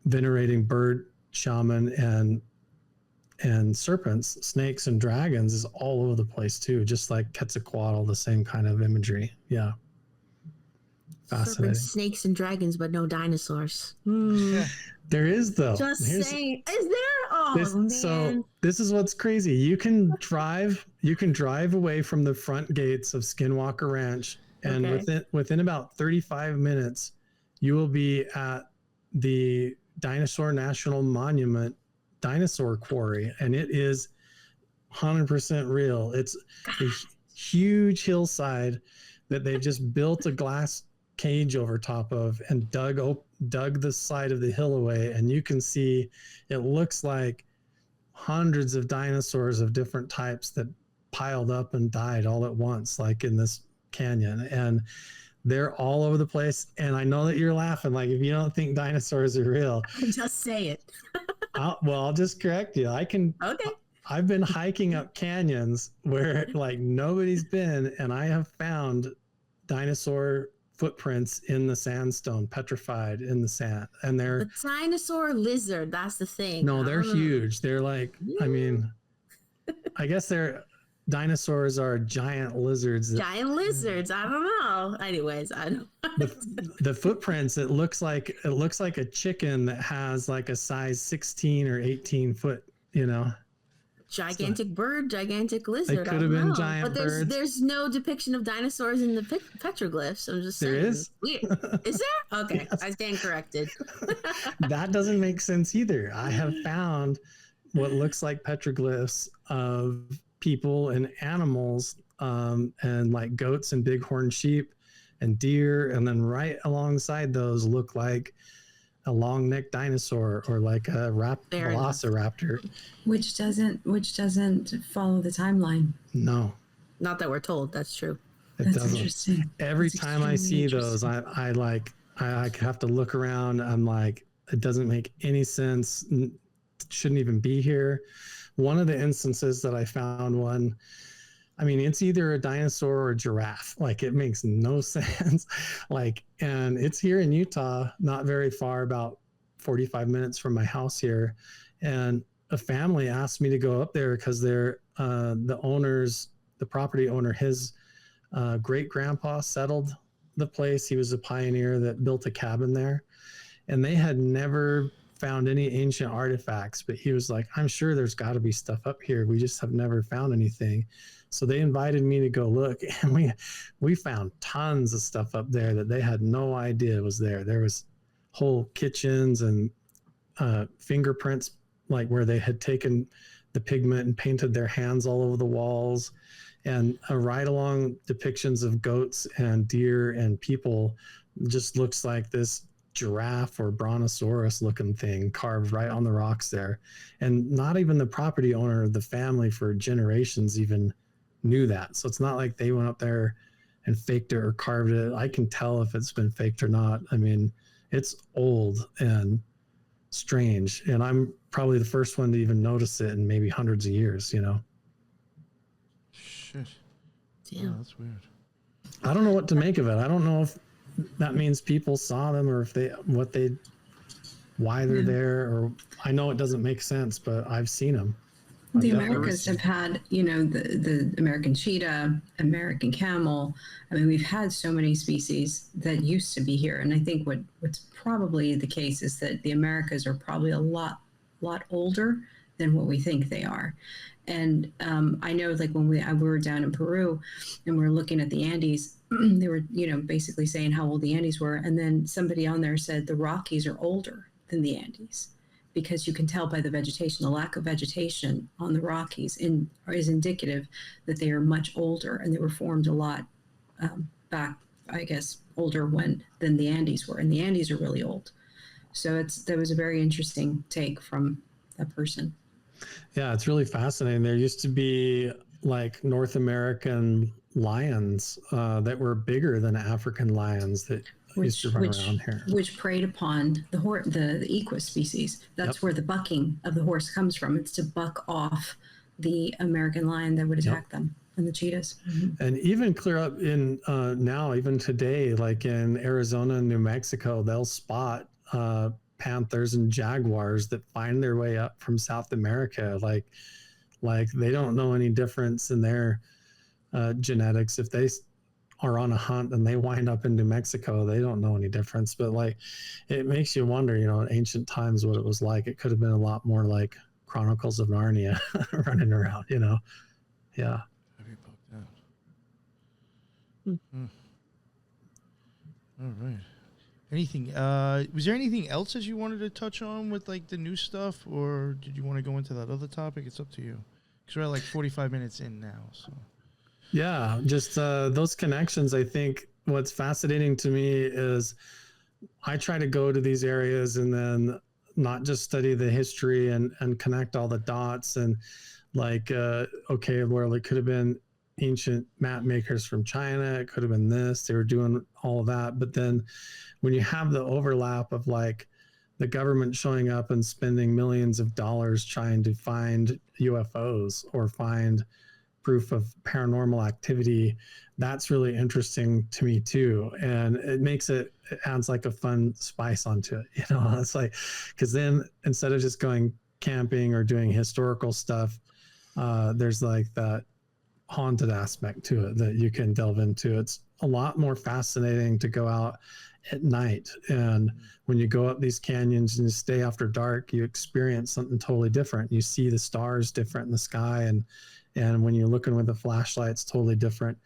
venerating bird shaman and serpents, snakes and dragons is all over the place too, just like Quetzalcoatl, the same kind of imagery. Yeah. Fascinating. Serpents, snakes, and dragons, but no dinosaurs. There is though. Just saying. Is there? Oh man. So this is what's crazy. You can drive away from the front gates of Skinwalker Ranch, and within about 35 minutes, you will be at the Dinosaur National Monument dinosaur quarry, and it is 100% real. It's a huge hillside that they've just built a glass cage over top of and dug the side of the hill away, and you can see it looks like hundreds of dinosaurs of different types that piled up and died all at once, like in this canyon, and they're all over the place. And I know that you're laughing, like, if you don't think dinosaurs are real, just say it. I'll just correct you. I've been hiking up canyons where like nobody's been, and I have found dinosaur footprints in the sandstone, petrified in the sand. And they're the dinosaur lizard. That's the thing. No, they're huge. They're like, I mean, I guess dinosaurs are giant lizards. Giant lizards. I don't know. Anyways, I don't. The footprints. It looks like a chicken that has like a size 16 or 18 foot. You know. Gigantic bird, gigantic lizard. They could have been giant but birds. There's no depiction of dinosaurs in the petroglyphs. I'm just saying. There is. Is there? Okay, yes. I stand corrected. That doesn't make sense either. I have found what looks like petroglyphs of people and animals, and like goats and bighorn sheep and deer, and then right alongside those look like a long-necked dinosaur or like a velociraptor, which doesn't follow the timeline. No, not that we're told. That's true. That's interesting. Every time I see those, I have to look around. I'm like, it doesn't make any sense. Shouldn't even be here. One of the instances that I found one, I mean, it's either a dinosaur or a giraffe. Like, it makes no sense. Like, and it's here in Utah, not very far, about 45 minutes from my house here. And a family asked me to go up there because they're the property owner, his great grandpa settled the place. He was a pioneer that built a cabin there, and they had never found any ancient artifacts, but he was like, I'm sure there's got to be stuff up here. We just have never found anything. So they invited me to go look, and we found tons of stuff up there that they had no idea was there. There was whole kitchens and fingerprints, like where they had taken the pigment and painted their hands all over the walls, and right along depictions of goats and deer and people. Just looks like this giraffe or brontosaurus looking thing carved right on the rocks there. And not even the property owner of the family for generations even knew that. So it's not like they went up there and faked it or carved it. I can tell if it's been faked or not. I mean, it's old and strange, and I'm probably the first one to even notice it in maybe hundreds of years, you know. Shit. Damn. Oh, that's weird. I don't know what to make of it. I don't know if that means people saw them or if why they're there, or I know it doesn't make sense, but I've seen them. The Americans have had, the American cheetah, American camel. I mean, we've had so many species that used to be here. And I think what's probably the case is that the Americas are probably a lot older than what we think they are. And I know, like, when we were down in Peru and we were looking at the Andes, they were, basically saying how old the Andes were. And then somebody on there said the Rockies are older than the Andes, because you can tell by the vegetation, the lack of vegetation on the Rockies is indicative that they are much older, and they were formed a lot back, I guess, older than the Andes were, and the Andes are really old. So that was a very interesting take from that person. Yeah, it's really fascinating. There used to be like North American lions that were bigger than African lions that used to run around here. Which preyed upon the equus species. That's where the bucking of the horse comes from. It's to buck off the American lion that would attack them, and the cheetahs. Mm-hmm. And even clear up in now, even today, like in Arizona and New Mexico, they'll spot panthers and jaguars that find their way up from South America. Like they don't know any difference in their genetics. If they are on a hunt and they wind up in New Mexico, they don't know any difference. But like, it makes you wonder, you know, in ancient times, what it was like. It could have been a lot more like Chronicles of Narnia running around, you know? Yeah. Have you poked out? All right. Anything, was there anything else that you wanted to touch on with like the new stuff, or did you want to go into that other topic? It's up to you. Because we're at like 45 minutes in now, so. Yeah, just those connections. I think what's fascinating to me is I try to go to these areas and then not just study the history and connect all the dots and like, okay, well, it could have been ancient map makers from China. It could have been this. They were doing all of that. But then when you have the overlap of like the government showing up and spending millions of dollars trying to find UFOs or find proof of paranormal activity, that's really interesting to me too. And it adds like a fun spice onto it. You know, it's like, because then instead of just going camping or doing historical stuff, there's like that haunted aspect to it that you can delve into. It's a lot more fascinating to go out at night. And when you go up these canyons and you stay after dark, you experience something totally different. You see the stars different in the sky, and when you're looking with a flashlight, it's totally different.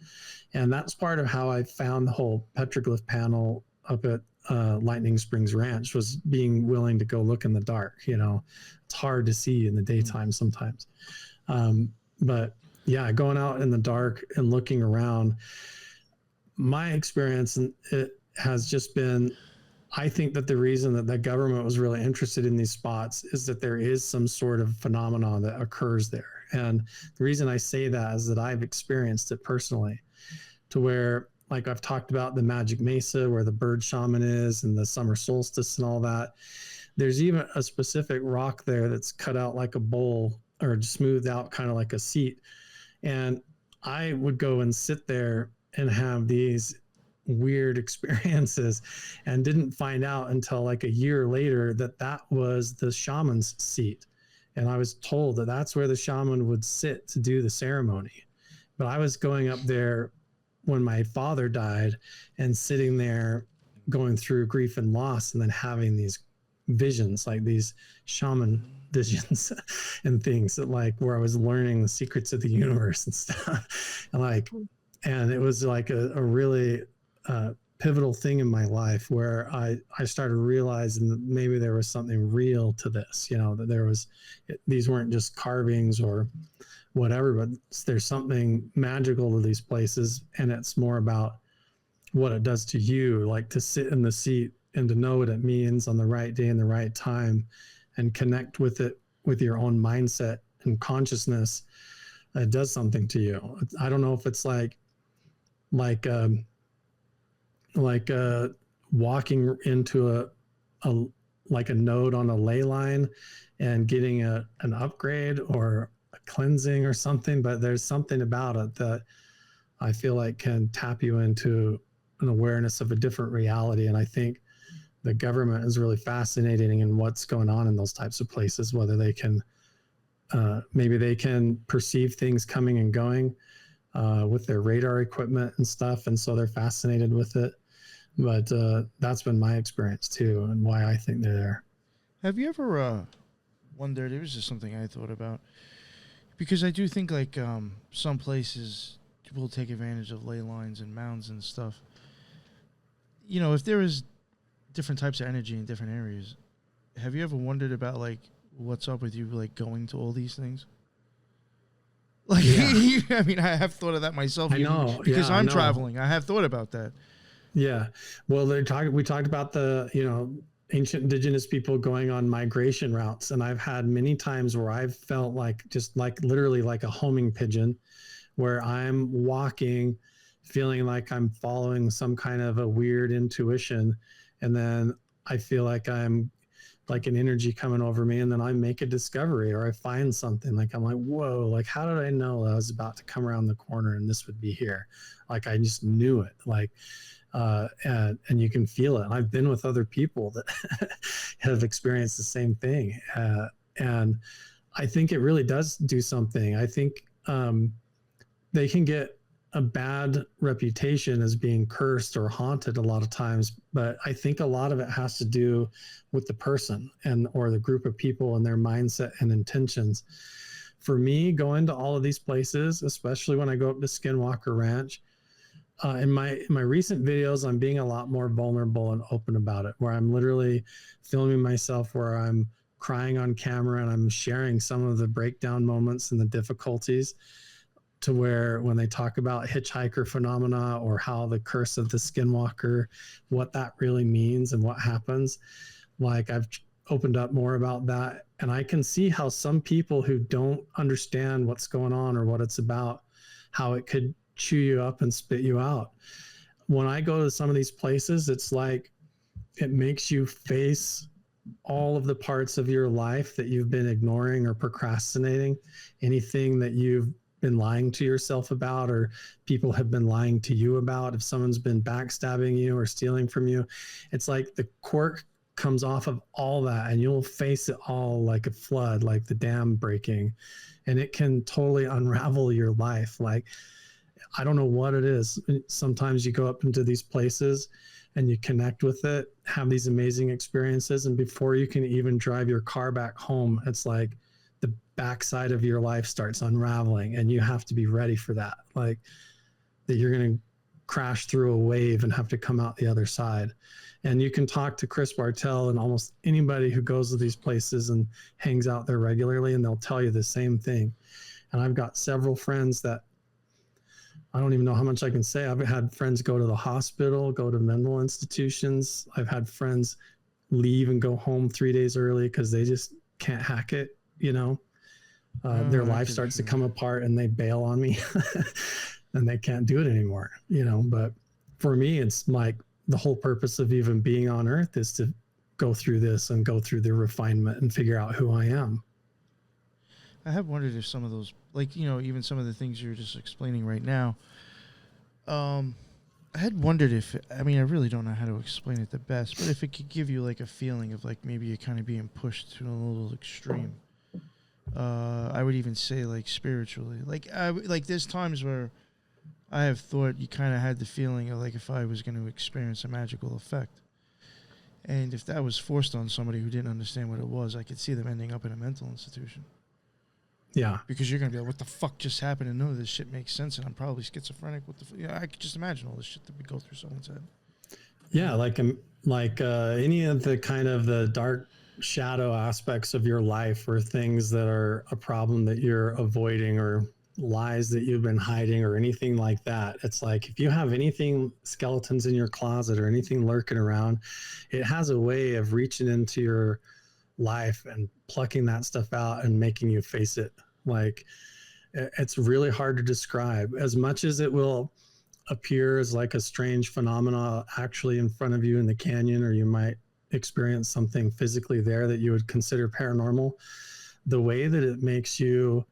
And that's part of how I found the whole Petroglyph panel up at Lightning Springs Ranch, was being willing to go look in the dark. You know, it's hard to see in the daytime sometimes. But yeah, going out in the dark and looking around, my experience, it has just been, I think that the reason that the government was really interested in these spots is that there is some sort of phenomenon that occurs there. And the reason I say that is that I've experienced it personally, to where, like I've talked about the Magic Mesa where the bird shaman is and the summer solstice and all that. There's even a specific rock there that's cut out like a bowl or smoothed out kind of like a seat. And I would go and sit there and have these weird experiences and didn't find out until like a year later that was the shaman's seat. And I was told that that's where the shaman would sit to do the ceremony. But I was going up there when my father died and sitting there going through grief and loss and then having these visions, like these shaman visions and things that like where I was learning the secrets of the universe and stuff. And it was like a really pivotal thing in my life where I started realizing that maybe there was something real to this, you know, that these weren't just carvings or whatever, but there's something magical to these places. And it's more about what it does to you, like to sit in the seat and to know what it means on the right day and the right time and connect with it with your own mindset and consciousness. It does something to you. I don't know if it's like walking into a node on a ley line and getting an upgrade or a cleansing or something, but there's something about it that I feel like can tap you into an awareness of a different reality. And I think the government is really fascinating in what's going on in those types of places, whether they can, maybe they can perceive things coming and going with their radar equipment and stuff. And so they're fascinated with it. But that's been my experience too, and why I think they're there. Have you ever wondered, it was just something I thought about, because I do think like some places people take advantage of ley lines and mounds and stuff. You know, if there is different types of energy in different areas, have you ever wondered about like what's up with you like going to all these things? Like, Yeah. I mean, I have thought of that myself. I know. Because Yeah, I I'm know. traveling. I have thought about that. Yeah. Well, we talked about the, ancient indigenous people going on migration routes. And I've had many times where I've felt like just like literally like a homing pigeon, where I'm walking, feeling like I'm following some kind of a weird intuition. And then I feel like I'm like an energy coming over me, and then I make a discovery or I find something. Like I'm like, whoa, like how did I know I was about to come around the corner and this would be here? Like I just knew it. Like and you can feel it. I've been with other people that have experienced the same thing, and I think it really does do something. I think they can get a bad reputation as being cursed or haunted a lot of times, but I think a lot of it has to do with the person or the group of people and their mindset and intentions. For me, going to all of these places, especially when I go up to Skinwalker Ranch, in my recent videos, I'm being a lot more vulnerable and open about it, where I'm literally filming myself, where I'm crying on camera and I'm sharing some of the breakdown moments and the difficulties, to where when they talk about hitchhiker phenomena or how the curse of the Skinwalker, what that really means and what happens, like I've opened up more about that. And I can see how some people who don't understand what's going on or what it's about, how it could chew you up and spit you out. When I go to some of these places, it's like it makes you face all of the parts of your life that you've been ignoring or procrastinating, anything that you've been lying to yourself about or people have been lying to you about. If someone's been backstabbing you or stealing from you, it's like the cork comes off of all that and you'll face it all like a flood, like the dam breaking, and it can totally unravel your life. Like, I don't know what it is. Sometimes you go up into these places and you connect with it, have these amazing experiences, and before you can even drive your car back home, it's like the backside of your life starts unraveling, and you have to be ready for that. Like that you're going to crash through a wave and have to come out the other side. And you can talk to Chris Bartell and almost anybody who goes to these places and hangs out there regularly, and they'll tell you the same thing. And I've got several friends that I don't even know how much I can say. I've had friends go to the hospital, go to mental institutions. I've had friends leave and go home 3 days early because they just can't hack it, their life starts to come apart and they bail on me and they can't do it anymore, But for me, it's like the whole purpose of even being on Earth is to go through this and go through the refinement and figure out who I am. I have wondered if some of those, even some of the things you're just explaining right now, I had wondered if, I really don't know how to explain it the best, but if it could give you like a feeling of like maybe you're kind of being pushed to a little extreme. I would even say like spiritually. Like there's times where I have thought you kind of had the feeling of like if I was going to experience a magical effect. And if that was forced on somebody who didn't understand what it was, I could see them ending up in a mental institution. Yeah. Because you're going to be like, what the fuck just happened? And none of this shit makes sense. And I'm probably schizophrenic. I could just imagine all this shit that would go through someone's head. Yeah. Like any of the kind of the dark shadow aspects of your life or things that are a problem that you're avoiding or lies that you've been hiding or anything like that. It's like, if you have anything, skeletons in your closet or anything lurking around, it has a way of reaching into your life and plucking that stuff out and making you face it. Like, it's really hard to describe. As much as it will appear as like a strange phenomena actually in front of you in the canyon, or you might experience something physically there that you would consider paranormal, the way that it makes you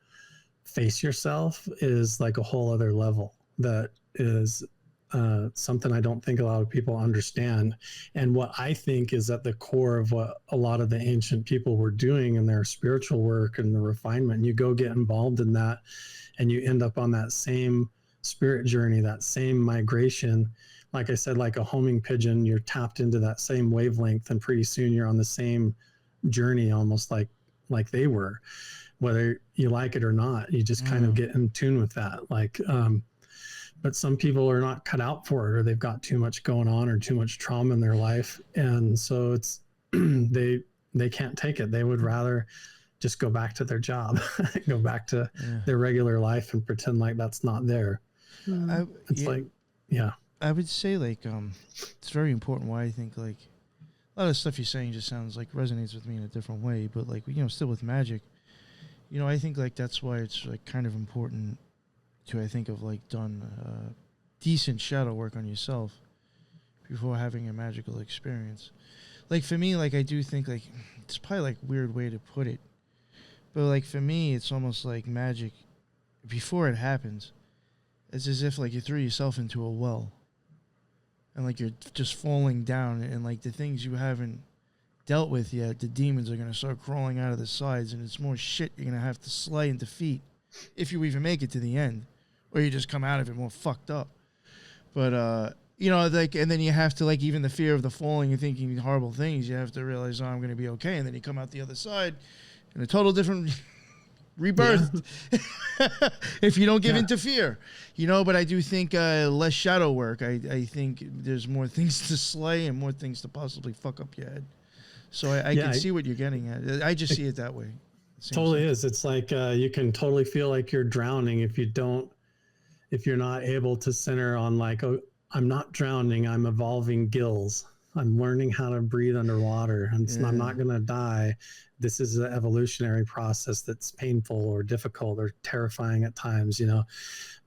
face yourself is like a whole other level. That is something I don't think a lot of people understand. And what I think is at the core of what a lot of the ancient people were doing in their spiritual work and the refinement. And you go get involved in that and you end up on that same spirit journey, that same migration. Like I said, like a homing pigeon, you're tapped into that same wavelength, and pretty soon you're on the same journey, almost like they were, whether you like it or not. You just kind of get in tune with that. But some people are not cut out for it, or they've got too much going on or too much trauma in their life. And so it's, they can't take it. They would rather just go back to their job, go back to their regular life and pretend like that's not there. I would say like it's very important why I think like a lot of stuff you're saying just sounds like resonates with me in a different way, but like, you know, still with magic, you know, I think like that's why it's like kind of important to, I think, of like done decent shadow work on yourself before having a magical experience. Like for me, like I do think like it's probably like a weird way to put it, but like for me it's almost like magic before it happens. It's as if like you threw yourself into a well and like you're just falling down, and like the things you haven't dealt with yet, the demons are going to start crawling out of the sides, and it's more shit you're going to have to slay and defeat if you even make it to the end, or you just come out of it more fucked up. But you know, like, and then you have to, like, even the fear of the falling and thinking horrible things, you have to realize, oh, I'm going to be okay, and then you come out the other side in a total different rebirth if you don't give into fear, you know. But I do think less shadow work. I think there's more things to slay and more things to possibly fuck up your head. So I can see what you're getting at. I just see it that way. Totally is. It's like you can totally feel like you're drowning if you're not able to center on like, oh, I'm not drowning, I'm evolving gills. I'm learning how to breathe underwater. I'm not going to die. This is an evolutionary process that's painful or difficult or terrifying at times, you know.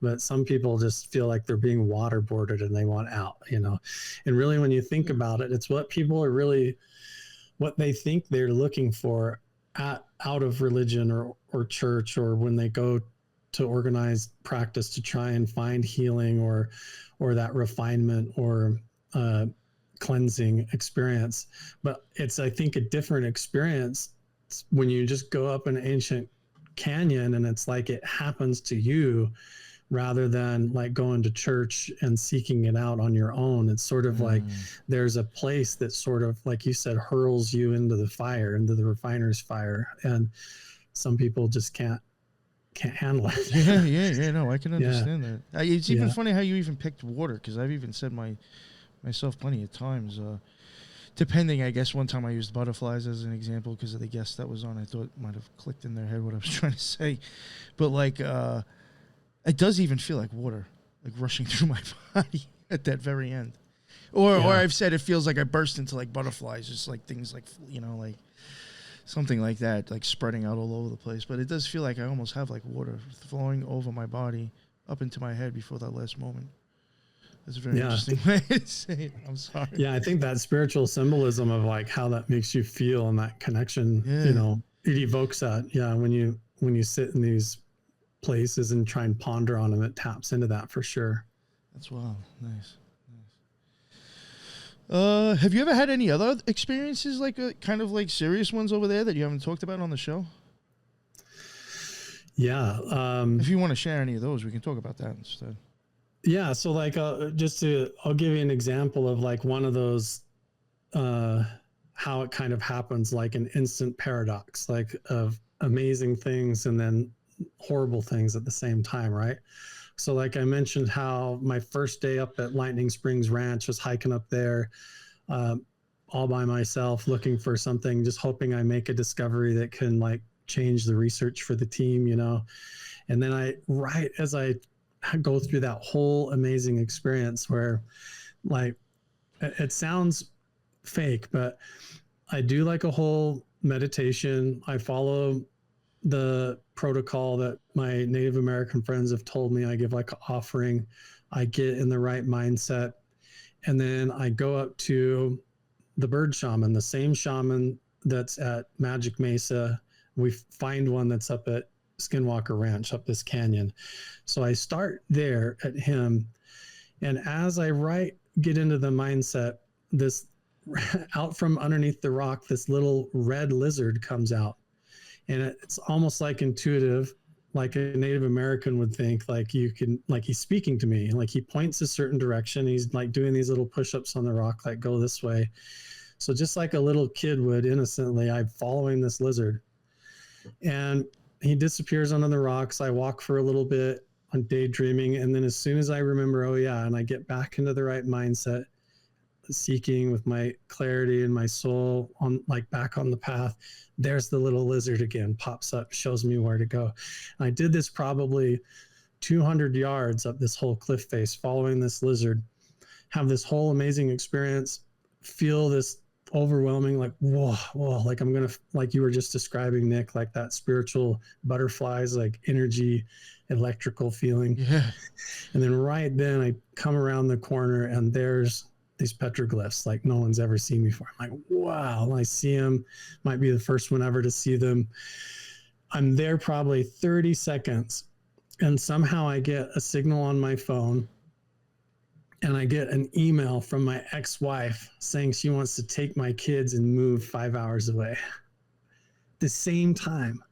But some people just feel like they're being waterboarded and they want out, you know. And really, when you think about it, it's what people are really, what they think they're looking for out of religion or church, or when they go to organized practice to try and find healing or that refinement or cleansing experience. But it's, I think, a different experience when you just go up an ancient canyon and it's like it happens to you, rather than like going to church and seeking it out on your own. It's sort of like there's a place that sort of, like you said, hurls you into the fire, into the refiner's fire, and some people just can't handle it. Yeah, no, I can understand that. It's even funny how you even picked water, because I've even said myself plenty of times, depending, I guess one time I used butterflies as an example because of the guest that was on. I thought it might have clicked in their head what I was trying to say, but like it does even feel like water, like rushing through my body at that very end. Or I've said it feels like I burst into like butterflies, just like things like, you know, like something like that, like spreading out all over the place. But it does feel like I almost have like water flowing over my body up into my head before that last moment. That's a very interesting way to say it. I'm sorry. Yeah, I think that spiritual symbolism of like how that makes you feel and that connection, you know, it evokes that. Yeah, when you sit in these places and try and ponder on them, it taps into that for sure. That's wild. Nice. Have you ever had any other experiences like kind of like serious ones over there that you haven't talked about on the show? Yeah. If you want to share any of those, we can talk about that instead. Yeah. So like, I'll give you an example of like one of those, how it kind of happens, like an instant paradox, like of amazing things and then horrible things at the same time. Right. So like I mentioned how my first day up at Lightning Springs Ranch was hiking up there, all by myself, looking for something, just hoping I make a discovery that can like change the research for the team, you know. And then right as I go through that whole amazing experience where like, it sounds fake, but I do like a whole meditation. I follow the protocol that my Native American friends have told me. I give like an offering, I get in the right mindset, and then I go up to the bird shaman, the same shaman that's at Magic Mesa. We find one that's up at Skinwalker Ranch, up this canyon. So I start there at him, and as I get into the mindset, this out from underneath the rock, this little red lizard comes out. And it's almost like intuitive, like a Native American would think, like he's speaking to me, like he points a certain direction. He's like doing these little push-ups on the rock, like go this way. So just like a little kid would innocently, I'm following this lizard, and he disappears under the rocks. I walk for a little bit on daydreaming. And then as soon as I remember, and I get back into the right mindset, seeking with my clarity and my soul on like back on the path, there's the little lizard again, pops up, shows me where to go. And I did this probably 200 yards up this whole cliff face, following this lizard, have this whole amazing experience, feel this overwhelming, like, whoa, like I'm going to, like you were just describing, Nick, like that spiritual butterflies, like energy, electrical feeling. Yeah. And then right then I come around the corner and there's these petroglyphs like no one's ever seen before. I'm like, wow. And I see them, might be the first one ever to see them. I'm there probably 30 seconds and somehow I get a signal on my phone and I get an email from my ex-wife saying she wants to take my kids and move 5 hours away. The same time.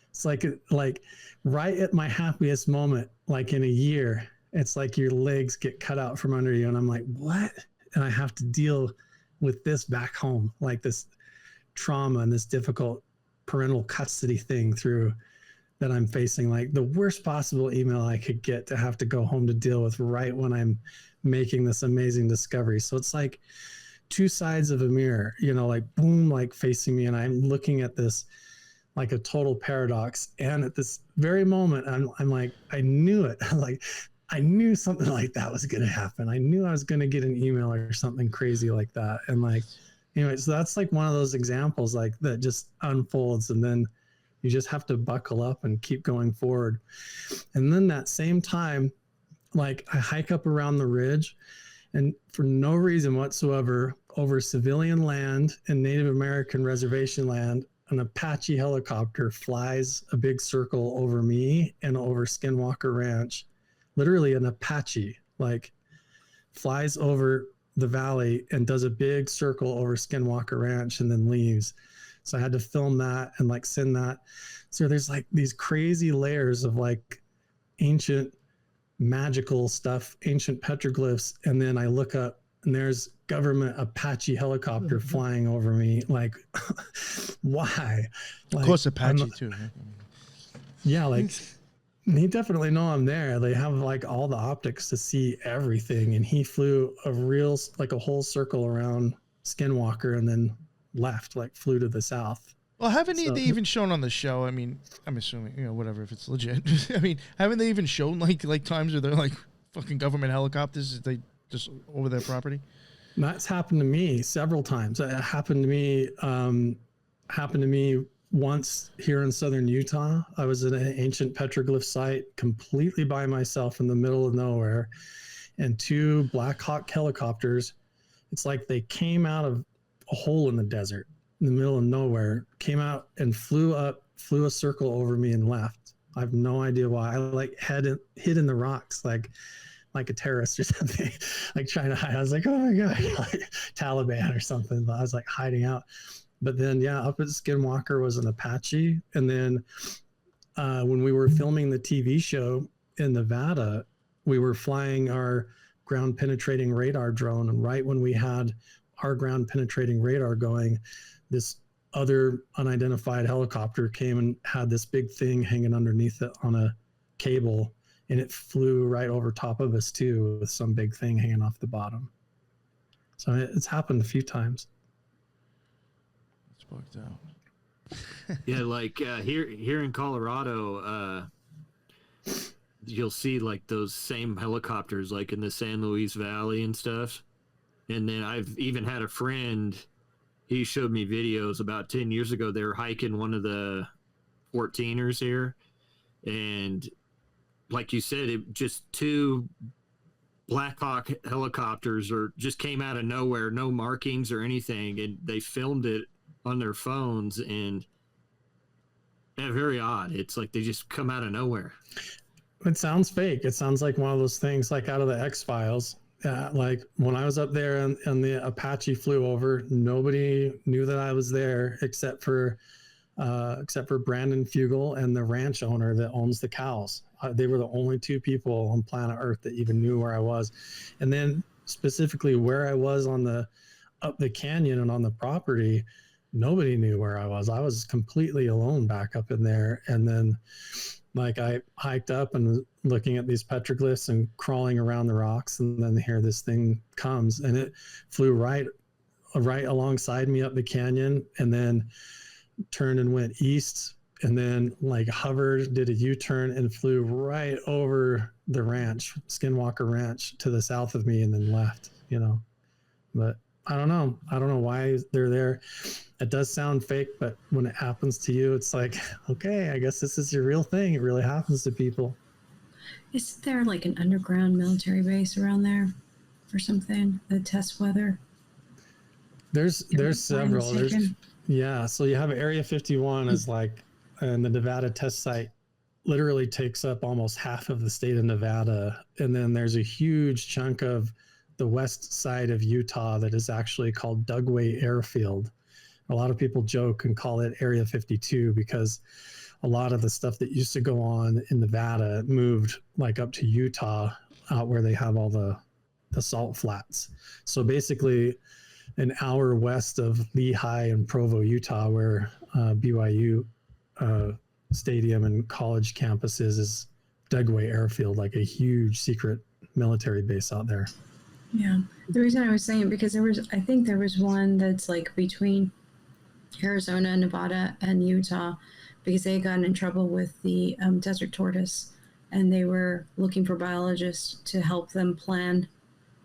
It's like right at my happiest moment, like in a year, it's like your legs get cut out from under you. And I'm like, what? And I have to deal with this back home, like this trauma and this difficult parental custody thing through that I'm facing, like the worst possible email I could get to have to go home to deal with right when I'm making this amazing discovery. So it's like two sides of a mirror, you know, like boom, like facing me. And I'm looking at this like a total paradox. And at this very moment, I'm like, I knew it. Like, I knew something like that was going to happen. I knew I was going to get an email or something crazy like that. And like, anyway, so that's like one of those examples like that just unfolds. And then you just have to buckle up and keep going forward. And then that same time, like I hike up around the ridge and for no reason whatsoever over civilian land and Native American reservation land, an Apache helicopter flies a big circle over me and over Skinwalker Ranch. Literally an Apache like flies over the valley and does a big circle over Skinwalker Ranch and then leaves. So I had to film that and like send that. So there's like these crazy layers of like ancient magical stuff, ancient petroglyphs. And then I look up and there's government Apache helicopter flying over me. Like, why? Like, Of course, Apache too. Yeah, like he definitely know I'm there. They have like all the optics to see everything. And he flew a whole circle around Skinwalker and then left, like flew to the south. Well, haven't they even shown on the show? I mean, I'm assuming, you know, whatever, if it's legit. I mean, haven't they even shown like times where they're like fucking government helicopters? They just over their property? That's happened to me several times. It happened to me once here in southern Utah. I was at an ancient petroglyph site completely by myself in the middle of nowhere, and two BlackRock helicopters. It's like they came out of a hole in the desert in the middle of nowhere, came out and flew a circle over me and left. I have no idea why. I like hid in the rocks like a terrorist or something, like trying to hide. I was like, oh my God, like Taliban or something. But I was like hiding out. But then, yeah, up at Skinwalker was an Apache. And then when we were filming the TV show in Nevada, we were flying our ground penetrating radar drone. And right when we had our ground penetrating radar going, this other unidentified helicopter came and had this big thing hanging underneath it on a cable. And it flew right over top of us too, with some big thing hanging off the bottom. So it's happened a few times. It's booked out. Yeah, like here in Colorado, you'll see like those same helicopters like in the San Luis Valley and stuff. And then I've even had a friend, he showed me videos about 10 years ago. They were hiking one of the 14ers here, and like you said, it just two BlackRock helicopters just came out of nowhere, no markings or anything, and they filmed it on their phones, and very odd. It's like they just come out of nowhere. It sounds fake. It sounds like one of those things like out of the X-Files. Like when I was up there and the Apache flew over, nobody knew that I was there except for Brandon Fugel and the ranch owner that owns the cows. They were the only two people on planet Earth that even knew where I was. And then specifically where I was up the canyon and on the property, nobody knew where I was. I was completely alone back up in there. And then Like I hiked up and looking at these petroglyphs and crawling around the rocks, and then here this thing comes, and it flew right alongside me up the canyon, and then turned and went east, and then like hovered, did a U-turn, and flew right over the ranch, Skinwalker Ranch, to the south of me, and then left. But I don't know why they're there. It does sound fake, but when it happens to you, it's like, okay, I guess this is your real thing. It really happens to people. Isn't there like an underground military base around there or something that tests weather? There's several. So you have Area 51 is like, and the Nevada test site literally takes up almost half of the state of Nevada. And then there's a huge chunk of the west side of Utah that is actually called Dugway Airfield. A lot of people joke and call it Area 52 because a lot of the stuff that used to go on in Nevada moved like up to Utah, out where they have all the salt flats. So basically an hour west of Lehi and Provo, Utah, where BYU stadium and college campuses is Dugway Airfield, like a huge secret military base out there. Yeah. The reason I was saying, because I think there was one that's like between Arizona, Nevada, and Utah, because they had gotten in trouble with the desert tortoise, and they were looking for biologists to help them plan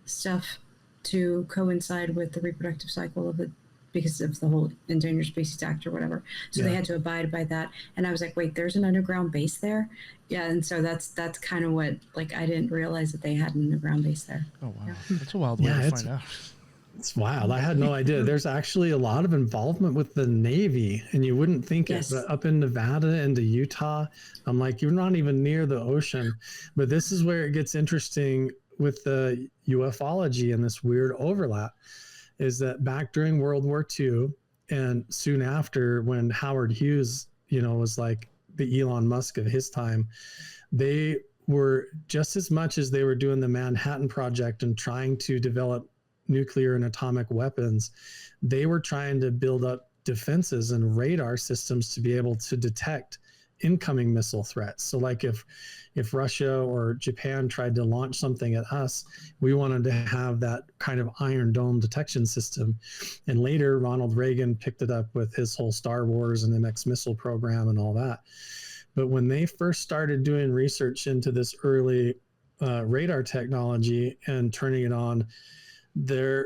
stuff to coincide with the reproductive cycle of it, because of the whole Endangered Species Act or whatever. So they had to abide by that. And I was like, wait, there's an underground base there? Yeah, and so that's kind of what, like, I didn't realize that they had an underground base there. Oh, wow. Yeah. That's a wild way to find out. It's wild. I had no idea. There's actually a lot of involvement with the Navy, and you wouldn't think it, but up in Nevada and Utah, I'm like, you're not even near the ocean. But this is where it gets interesting with the ufology and this weird overlap, is that back during World War II and soon after, when Howard Hughes, was like the Elon Musk of his time, they were just as much as they were doing the Manhattan Project and trying to develop nuclear and atomic weapons, they were trying to build up defenses and radar systems to be able to detect incoming missile threats. So like if Russia or Japan tried to launch something at us, we wanted to have that kind of Iron Dome detection system. And later Ronald Reagan picked it up with his whole Star Wars and MX missile program and all that. But when they first started doing research into this early radar technology and turning it on, they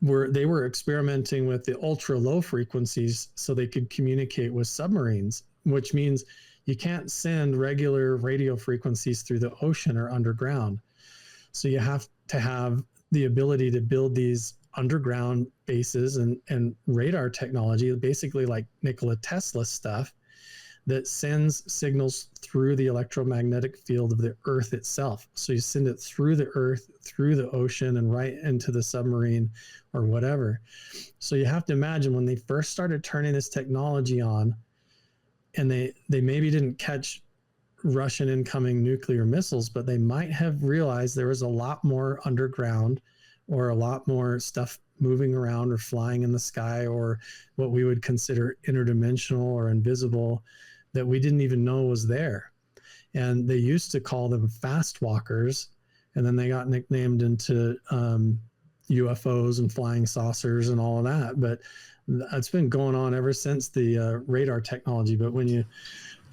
were experimenting with the ultra low frequencies so they could communicate with submarines, which means you can't send regular radio frequencies through the ocean or underground. So you have to have the ability to build these underground bases and radar technology, basically like Nikola Tesla stuff, that sends signals through the electromagnetic field of the Earth itself. So you send it through the Earth, through the ocean, and right into the submarine or whatever. So you have to imagine when they first started turning this technology on, and they maybe didn't catch Russian incoming nuclear missiles, but they might have realized there was a lot more underground or a lot more stuff moving around or flying in the sky, or what we would consider interdimensional or invisible, that we didn't even know was there. And they used to call them fast walkers, and then they got nicknamed into UFOs and flying saucers and all of that. But it's been going on ever since the radar technology. But when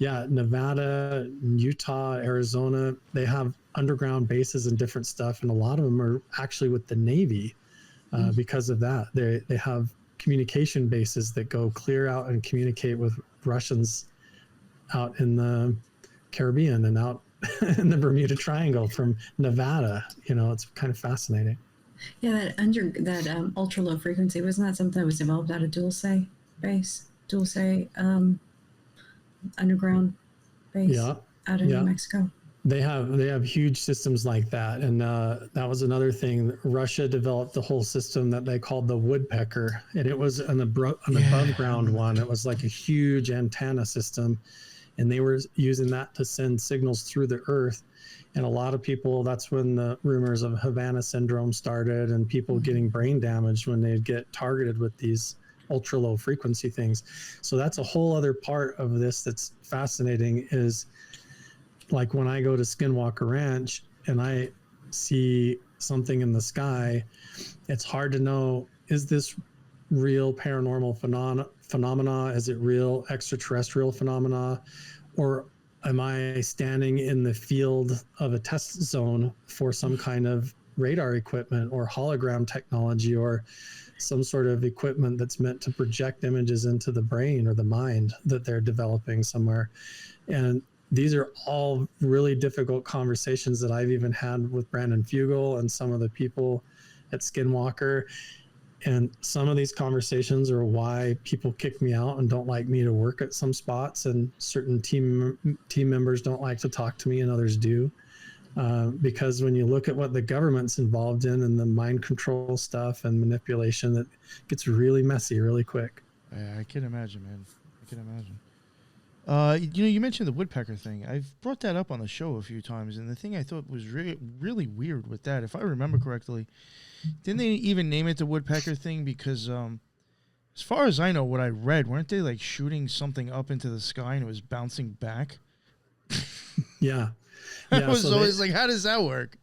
Nevada, Utah, Arizona, they have underground bases and different stuff, and a lot of them are actually with the Navy because of that. They have communication bases that go clear out and communicate with Russians out in the Caribbean and out in the Bermuda Triangle from Nevada. It's kind of fascinating. Yeah, that ultra low frequency, wasn't that something that was developed out of Dulce base? Dulce underground base out of New Mexico. They have huge systems like that, and that was another thing. Russia developed the whole system that they called the woodpecker, and it was an above ground one. It was like a huge antenna system, and they were using that to send signals through the Earth. And a lot of people, that's when the rumors of Havana syndrome started, and people getting brain damage when they'd get targeted with these ultra low frequency things. So that's a whole other part of this that's fascinating, is like when I go to Skinwalker Ranch and I see something in the sky, it's hard to know, is this real paranormal phenomena? Is it real extraterrestrial phenomena? Or am I standing in the field of a test zone for some kind of radar equipment or hologram technology or some sort of equipment that's meant to project images into the brain or the mind that they're developing somewhere? And these are all really difficult conversations that I've even had with Brandon Fugel and some of the people at Skinwalker. And some of these conversations are why people kick me out and don't like me to work at some spots, and certain team members don't like to talk to me and others do. Because when you look at what the government's involved in and the mind control stuff and manipulation, that gets really messy really quick. Yeah, I can imagine, man. I can imagine. You mentioned the woodpecker thing. I've brought that up on the show a few times, and the thing I thought was really weird with that, if I remember correctly, didn't they even name it the woodpecker thing because, as far as I know, what I read, weren't they like shooting something up into the sky and it was bouncing back? Yeah. I was always like, how does that work?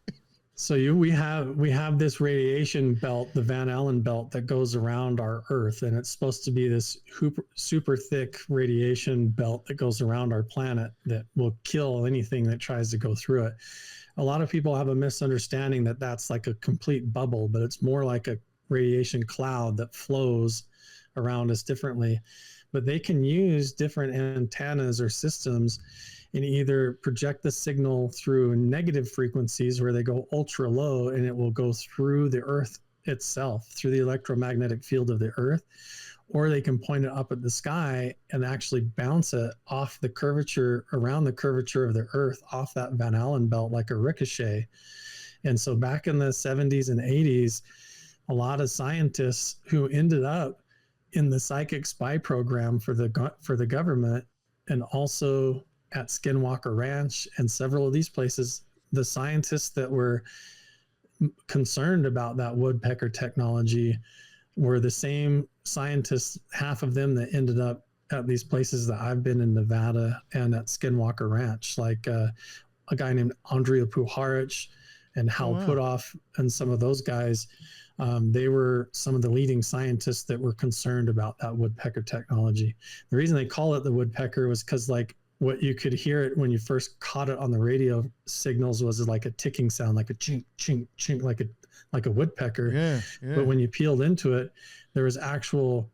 So we have this radiation belt, the Van Allen belt, that goes around our Earth, and it's supposed to be this super thick radiation belt that goes around our planet that will kill anything that tries to go through it. A lot of people have a misunderstanding that that's like a complete bubble, but it's more like a radiation cloud that flows around us differently. But they can use different antennas or systems and either project the signal through negative frequencies where they go ultra low and it will go through the Earth itself, through the electromagnetic field of the Earth, or they can point it up at the sky and actually bounce it off the curvature, around the curvature of the Earth, off that Van Allen belt like a ricochet. And so back in the 70s and 80s, a lot of scientists who ended up in the psychic spy program for the government, and also at Skinwalker Ranch and several of these places, the scientists that were concerned about that woodpecker technology were the same scientists, half of them that ended up at these places that I've been in Nevada and at Skinwalker Ranch, like a guy named Andrea Puharich and Hal Puthoff and some of those guys. They were some of the leading scientists that were concerned about that woodpecker technology. The reason they call it the woodpecker was because, like, what you could hear it when you first caught it on the radio signals was like a ticking sound, like a chink, chink, chink, like a woodpecker. Yeah. But when you peeled into it, there was actual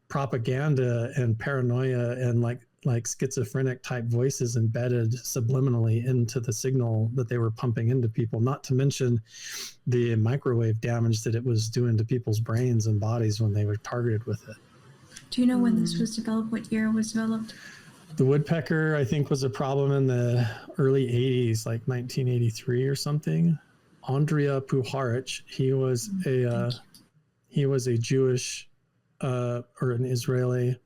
propaganda and paranoia and like schizophrenic type voices embedded subliminally into the signal that they were pumping into people, not to mention the microwave damage that it was doing to people's brains and bodies when they were targeted with it. Do you know when this was developed? What year it was developed? The woodpecker, I think, was a problem in the early 80s, like 1983 or something. Andrea Puharich, he was a Jewish or an Israeli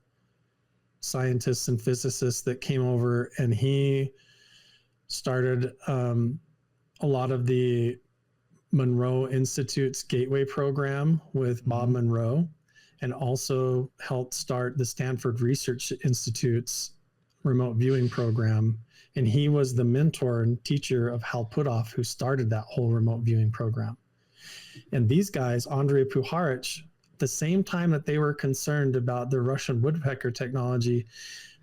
scientist and physicist that came over, and he started a lot of the Monroe Institute's Gateway program with Bob Monroe, and also helped start the Stanford Research Institute's remote viewing program. And he was the mentor and teacher of Hal Puthoff, who started that whole remote viewing program. And these guys, Andrei Puharich, the same time that they were concerned about the Russian woodpecker technology,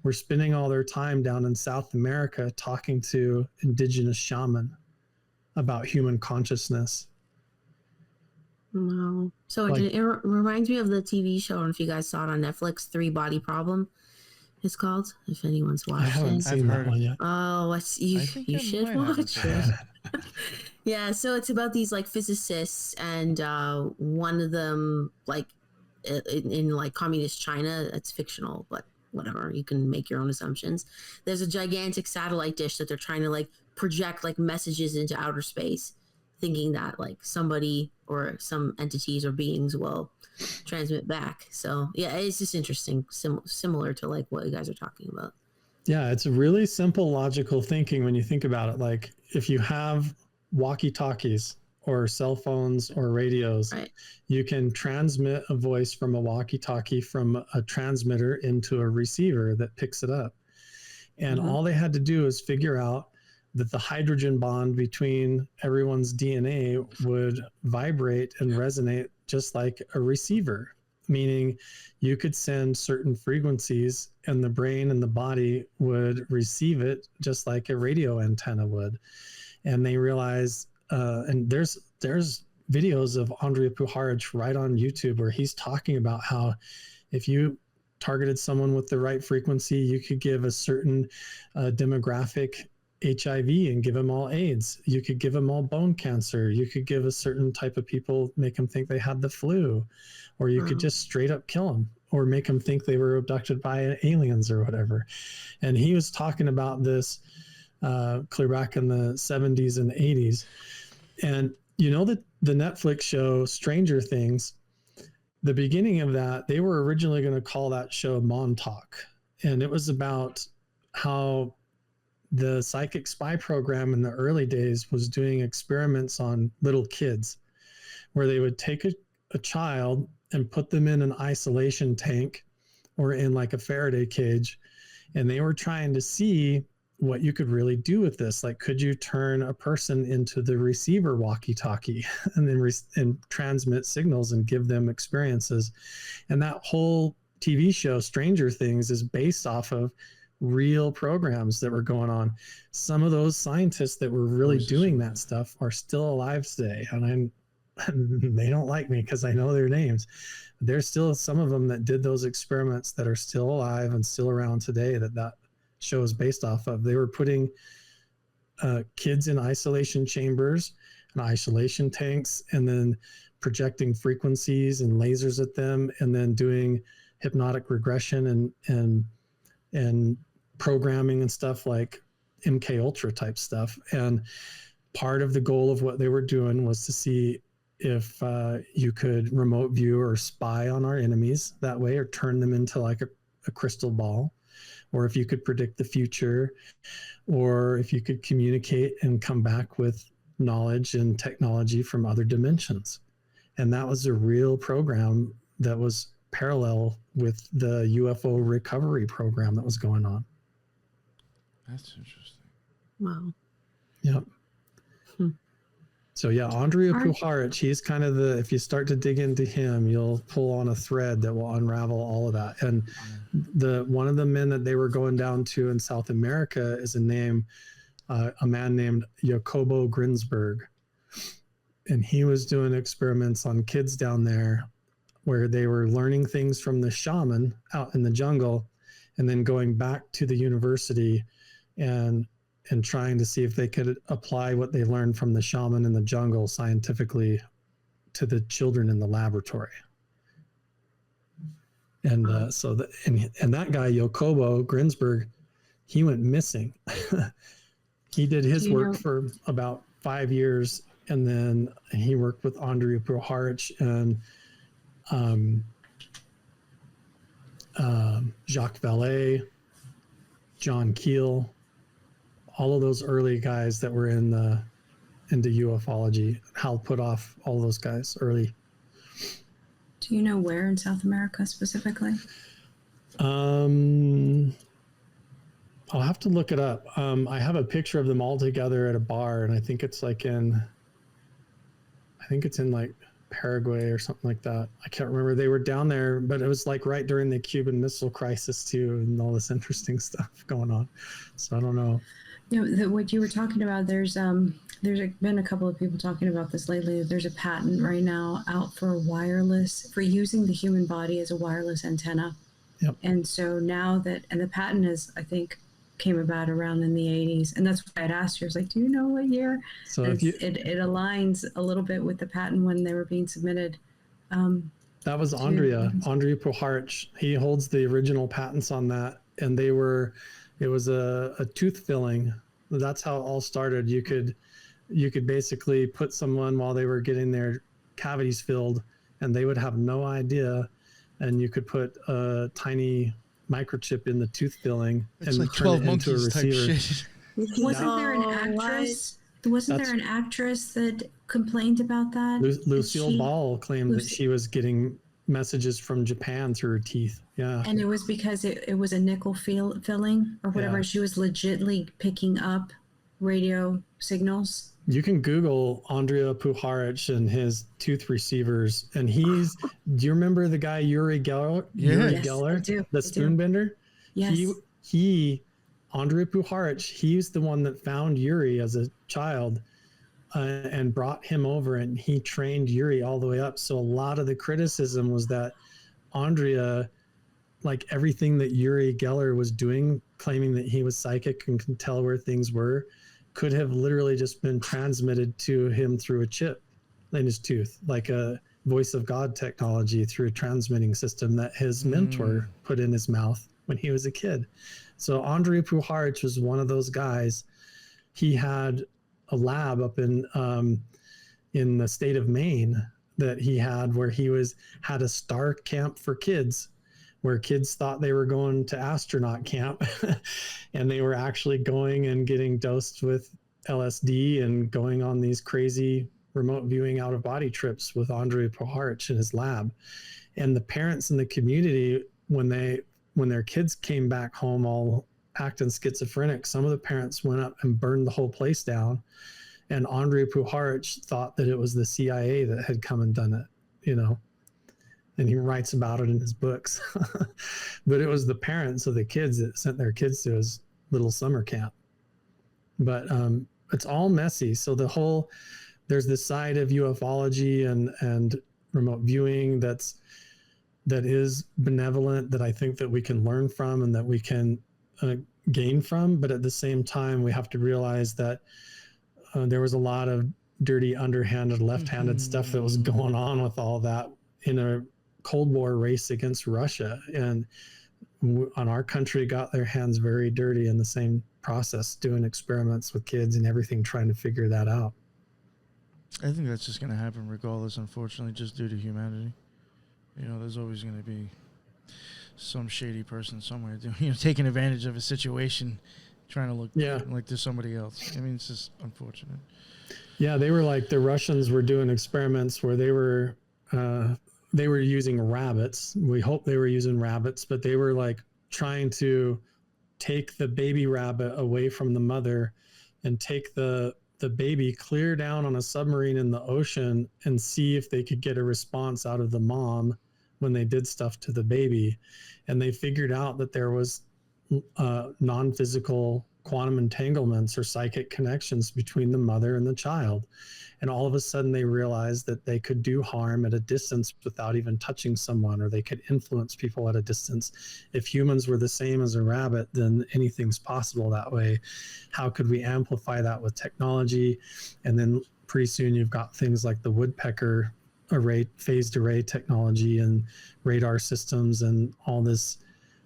were spending all their time down in South America talking to indigenous shaman about human consciousness. Wow. So it reminds me of the TV show, and if you guys saw it on Netflix, Three Body Problem. It's called, if anyone's watched it. I haven't seen that one yet. Oh, you should watch it. Yeah, so it's about these like physicists, and one of them, like in like communist China, it's fictional, but whatever, you can make your own assumptions. There's a gigantic satellite dish that they're trying to like project like messages into outer space, thinking that like somebody or some entities or beings will transmit back. So yeah, it's just interesting, similar to like what you guys are talking about. Yeah, it's really simple logical thinking when you think about it. Like if you have walkie-talkies or cell phones or radios, right, you can transmit a voice from a walkie-talkie from a transmitter into a receiver that picks it up. And all they had to do is figure out that the hydrogen bond between everyone's DNA would vibrate and resonate just like a receiver, meaning you could send certain frequencies and the brain and the body would receive it just like a radio antenna would. And they realized, and there's videos of Andrija Puharich right on YouTube where he's talking about how if you targeted someone with the right frequency, you could give a certain demographic HIV and give them all AIDS. You could give them all bone cancer. You could give a certain type of people, make them think they had the flu, or you could just straight up kill them or make them think they were abducted by aliens or whatever. And he was talking about this clear back in the 70s and 80s. And you know that the Netflix show Stranger Things, the beginning of that, they were originally going to call that show Montauk. And it was about how the psychic spy program in the early days was doing experiments on little kids where they would take a child and put them in an isolation tank or in like a Faraday cage. And they were trying to see what you could really do with this. Like, could you turn a person into the receiver walkie-talkie and then and transmit signals and give them experiences? And that whole TV show, Stranger Things, is based off of real programs that were going on. Some of those scientists that were really doing that stuff are still alive today. And they don't like me because I know their names. There's still some of them that did those experiments that are still alive and still around today that show is based off of. They were putting kids in isolation chambers and isolation tanks and then projecting frequencies and lasers at them and then doing hypnotic regression and programming and stuff like MK Ultra type stuff. And part of the goal of what they were doing was to see if you could remote view or spy on our enemies that way, or turn them into like a crystal ball, or if you could predict the future, or if you could communicate and come back with knowledge and technology from other dimensions. And that was a real program that was parallel with the UFO recovery program that was going on. That's interesting. Wow. Yep. So yeah, Andrija Puharich, he's kind of if you start to dig into him, you'll pull on a thread that will unravel all of that. And one of the men that they were going down to in South America is a man named Jacobo Grinsberg. And he was doing experiments on kids down there where they were learning things from the shaman out in the jungle and then going back to the university and trying to see if they could apply what they learned from the shaman in the jungle scientifically to the children in the laboratory. And and that guy, Jacobo Grinsberg, he went missing. He did his work for about 5 years, and then he worked with Andrija Puharich and Jacques Vallée, John Keel, all of those early guys that were into ufology. Hal Puthoff, all those guys early. Do you know where in South America specifically? I'll have to look it up. I have a picture of them all together at a bar, and I think it's in like Paraguay or something like that. I can't remember. They were down there, but it was like right during the Cuban Missile Crisis too, and all this interesting stuff going on. So I don't know. What you were talking about, there's been a couple of people talking about this lately. There's a patent right now out for using the human body as a wireless antenna. Yep. And so now the patent came about around in the 80s. And that's why I'd asked you, I was like, do you know what year? So it aligns a little bit with the patent when they were being submitted. That was Andrija Puharich. He holds the original patents on that. And it was a tooth filling. That's how it all started. You could basically put someone while they were getting their cavities filled, and they would have no idea. And you could put a tiny microchip in the tooth filling and like turn it into a receiver. Wasn't there an actress? Wasn't there an actress that complained about that? Lucille Ball claimed that she was getting messages from Japan through her teeth. Yeah. And it was because it was a nickel filling or whatever. Yeah. She was legitimately picking up radio signals? You can Google Andrea Puharich and his tooth receivers, and he's. Do you remember the guy Uri Geller? Yeah. Uri Yes, Geller, I do. the I do. spoonbender. Yes. He, Andrea Puharich. He's the one that found Uri as a child, and brought him over, and he trained Uri all the way up. So a lot of the criticism was that Andrea, like everything that Uri Geller was doing, claiming that he was psychic and can tell where things were, could have literally just been transmitted to him through a chip in his tooth, like a voice of God technology through a transmitting system that his mentor put in his mouth when he was a kid. So Andrea Puharich was one of those guys. He had a lab up in the state of Maine that he had, where he had a star camp for kids, where kids thought they were going to astronaut camp and they were actually going and getting dosed with LSD and going on these crazy remote viewing out of body trips with Andrea Puharich in his lab. And the parents in the community, when their kids came back home all acting schizophrenic, some of the parents went up and burned the whole place down. And Andrea Puharich thought that it was the CIA that had come and done it, and he writes about it in his books. But it was the parents of the kids that sent their kids to his little summer camp. But it's all messy. So there's this side of ufology and remote viewing that is benevolent, that I think that we can learn from and that we can gain from. But at the same time, we have to realize that there was a lot of dirty, underhanded, left-handed stuff that was going on with all that in a Cold War race against Russia. And our country got their hands very dirty in the same process, doing experiments with kids and everything, trying to figure that out. I think that's just going to happen regardless, unfortunately, just due to humanity. There's always going to be some shady person somewhere taking advantage of a situation, trying to look like there's somebody else. I mean, it's just unfortunate. Yeah, they were like, the Russians were doing experiments where they were using rabbits. We hope they were using rabbits, but they were like trying to take the baby rabbit away from the mother and take the baby clear down on a submarine in the ocean and see if they could get a response out of the mom when they did stuff to the baby. And they figured out that there was non-physical quantum entanglements or psychic connections between the mother and the child. And all of a sudden they realized that they could do harm at a distance without even touching someone, or they could influence people at a distance. If humans were the same as a rabbit, then anything's possible that way. How could we amplify that with technology? And then pretty soon you've got things like the woodpecker array, phased array technology and radar systems and all this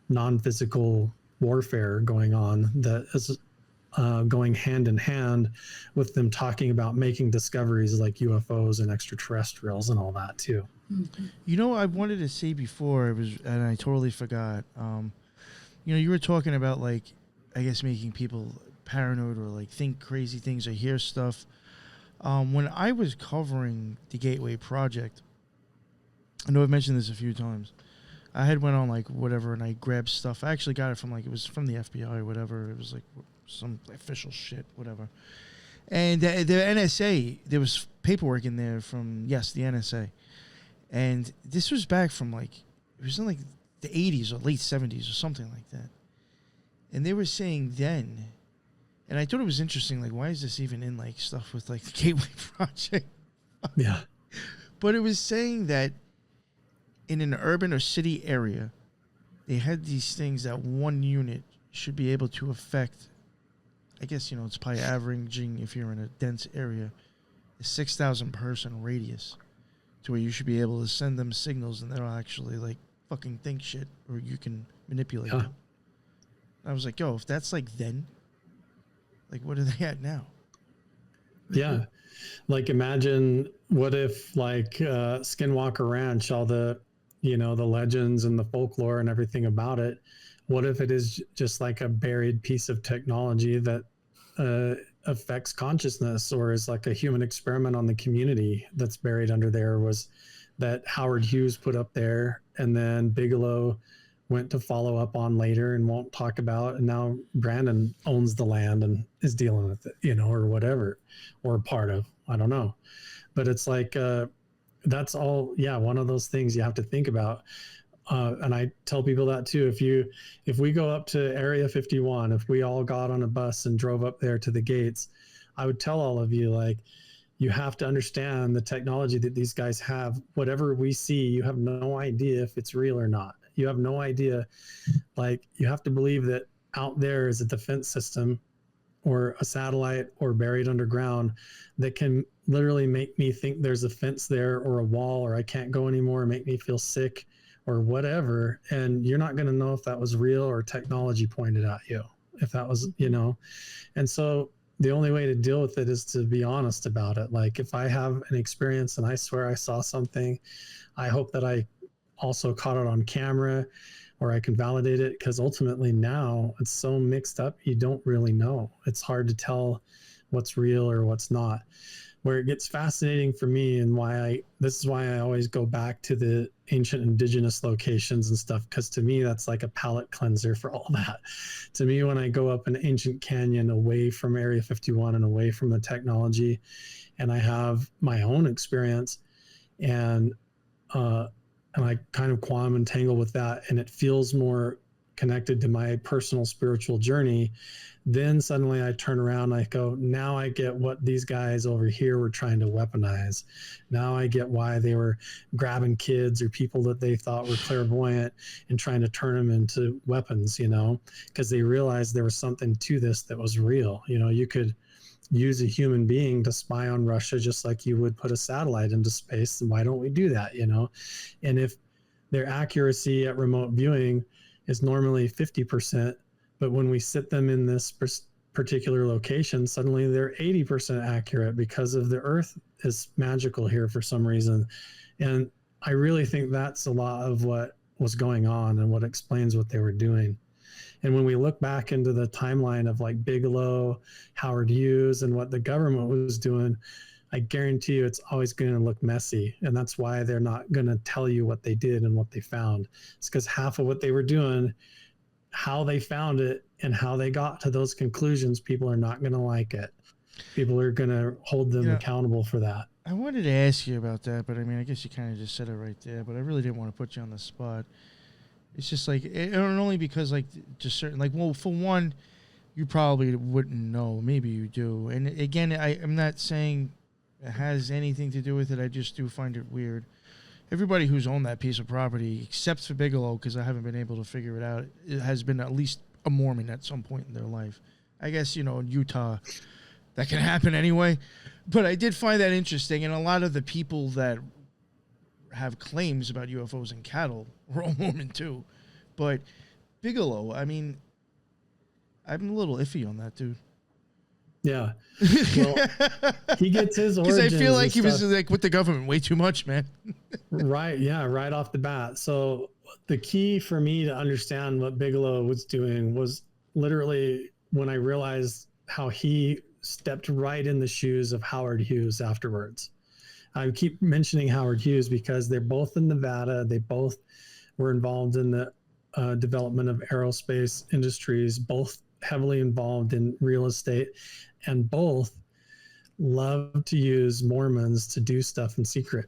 non-physical warfare going on that is going hand in hand with them talking about making discoveries like UFOs and extraterrestrials and all that too. I wanted to say before and I totally forgot. You were talking about I guess making people paranoid or think crazy things or hear stuff. When I was covering the Gateway Project, I know I've mentioned this a few times. I had went on whatever and I grabbed stuff. I actually got it from it was from the FBI or whatever. It was some official shit, whatever. And the NSA, there was paperwork in there from, the NSA. And this was back from it was in the 80s or late 70s or something like that. And they were saying then, and I thought it was interesting, why is this even in stuff with the Gateway Project? Yeah. But it was saying that in an urban or city area, they had these things that one unit should be able to affect. I guess, it's probably averaging, if you're in a dense area, a 6,000 person radius to where you should be able to send them signals and they'll actually fucking think shit, or you can manipulate them. I was like, yo, if that's then, what are they at now? Yeah. Imagine what if Skinwalker Ranch, all the, the legends and the folklore and everything about it, what if it is just a buried piece of technology that affects consciousness, or is a human experiment on the community that's buried under there, was that Howard Hughes put up there, and then Bigelow went to follow up on later and won't talk about. And now Brandon owns the land and is dealing with it, or whatever, or part of, I don't know. But it's like, that's all. Yeah. One of those things you have to think about. And I tell people that too. If we go up to Area 51, if we all got on a bus and drove up there to the gates, I would tell all of you, like, you have to understand the technology that these guys have. Whatever we see, you have no idea if it's real or not. You have no idea. Like, you have to believe that out there is a defense system or a satellite or buried underground that can literally make me think there's a fence there or a wall, or I can't go anymore, make me feel sick or whatever. And you're not going to know if that was real or technology pointed at you, if that was, and so the only way to deal with it is to be honest about it. Like, if I have an experience and I swear I saw something, I hope that I also caught it on camera or I can validate it, because ultimately now it's so mixed up, you don't really know. It's hard to tell what's real or what's not. Where it gets fascinating for me, and this is why I always go back to the ancient indigenous locations and stuff, because to me that's like a palate cleanser for all that. To me, when I go up an ancient canyon away from Area 51 and away from the technology, and I have my own experience, and I kind of quantum entangle with that, and it feels more connected to my personal spiritual journey, then suddenly I turn around and I go, now I get what these guys over here were trying to weaponize. Now I get why they were grabbing kids or people that they thought were clairvoyant and trying to turn them into weapons, because they realized there was something to this that was real. You could use a human being to spy on Russia just like you would put a satellite into space. And why don't we do that? And if their accuracy at remote viewing is normally 50%, but when we sit them in this particular location, suddenly they're 80% accurate because of the Earth is magical here for some reason. And I really think that's a lot of what was going on and what explains what they were doing. And when we look back into the timeline of like Bigelow, Howard Hughes, and what the government was doing, I guarantee you it's always going to look messy. And that's why they're not going to tell you what they did and what they found. It's because half of what they were doing, how they found it and how they got to those conclusions, people are not going to like it. People are going to hold them accountable for that. I wanted to ask you about that, but I mean, I guess you kind of just said it right there, but I really didn't want to put you on the spot. It's just like, and only because like just certain, like, well, for one, you probably wouldn't know. Maybe you do. And again, I'm not saying it has anything to do with it. I just do find it weird. Everybody who's owned that piece of property, except for Bigelow, because I haven't been able to figure it out, it has been at least a Mormon at some point in their life. I guess, in Utah, that can happen anyway. But I did find that interesting. And a lot of the people that have claims about UFOs and cattle were all Mormon too. But Bigelow, I mean, I'm a little iffy on that dude. Yeah. Well, he gets his origins. Because I feel like he was like with the government way too much, man. Right. Yeah. Right off the bat. So the key for me to understand what Bigelow was doing was literally when I realized how he stepped right in the shoes of Howard Hughes afterwards. I keep mentioning Howard Hughes because they're both in Nevada. They both were involved in the development of aerospace industries, both heavily involved in real estate, and both love to use Mormons to do stuff in secret.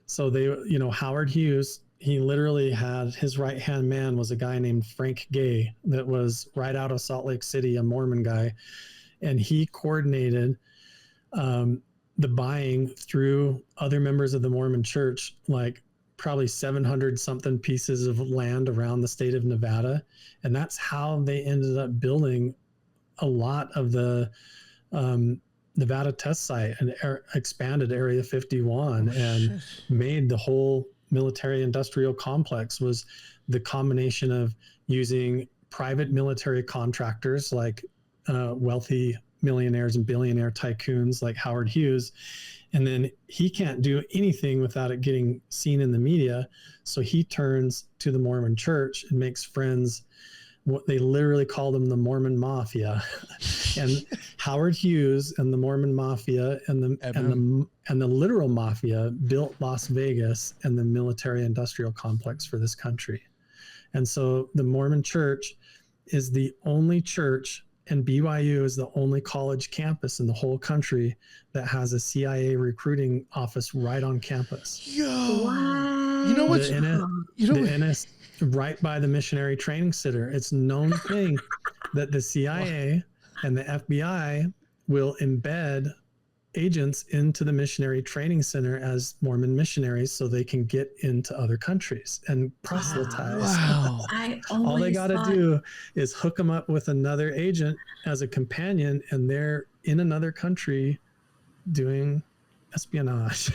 So they, Howard Hughes, he literally had his right-hand man was a guy named Frank Gay that was right out of Salt Lake City, a Mormon guy. And he coordinated the buying through other members of the Mormon church, like probably 700 something pieces of land around the state of Nevada. And that's how they ended up building a lot of the Nevada test site and expanded Area 51 and made the whole military industrial complex. Was the combination of using private military contractors like wealthy millionaires and billionaire tycoons like Howard Hughes. And then he can't do anything without it getting seen in the media. So he turns to the Mormon church and makes friends. What they literally call them the Mormon Mafia. And Howard Hughes and the Mormon Mafia and the literal mafia built Las Vegas and the military industrial complex for this country. And so the Mormon Church is the only church, and BYU is the only college campus in the whole country that has a CIA recruiting office right on campus. Yo, What? you know what's The NS right by the Missionary Training Center. It's known thing that the CIA and the FBI will embed agents into the Missionary Training Center as Mormon missionaries so they can get into other countries and proselytize. Wow. All they got to do is hook them up with another agent as a companion, and they're in another country doing espionage.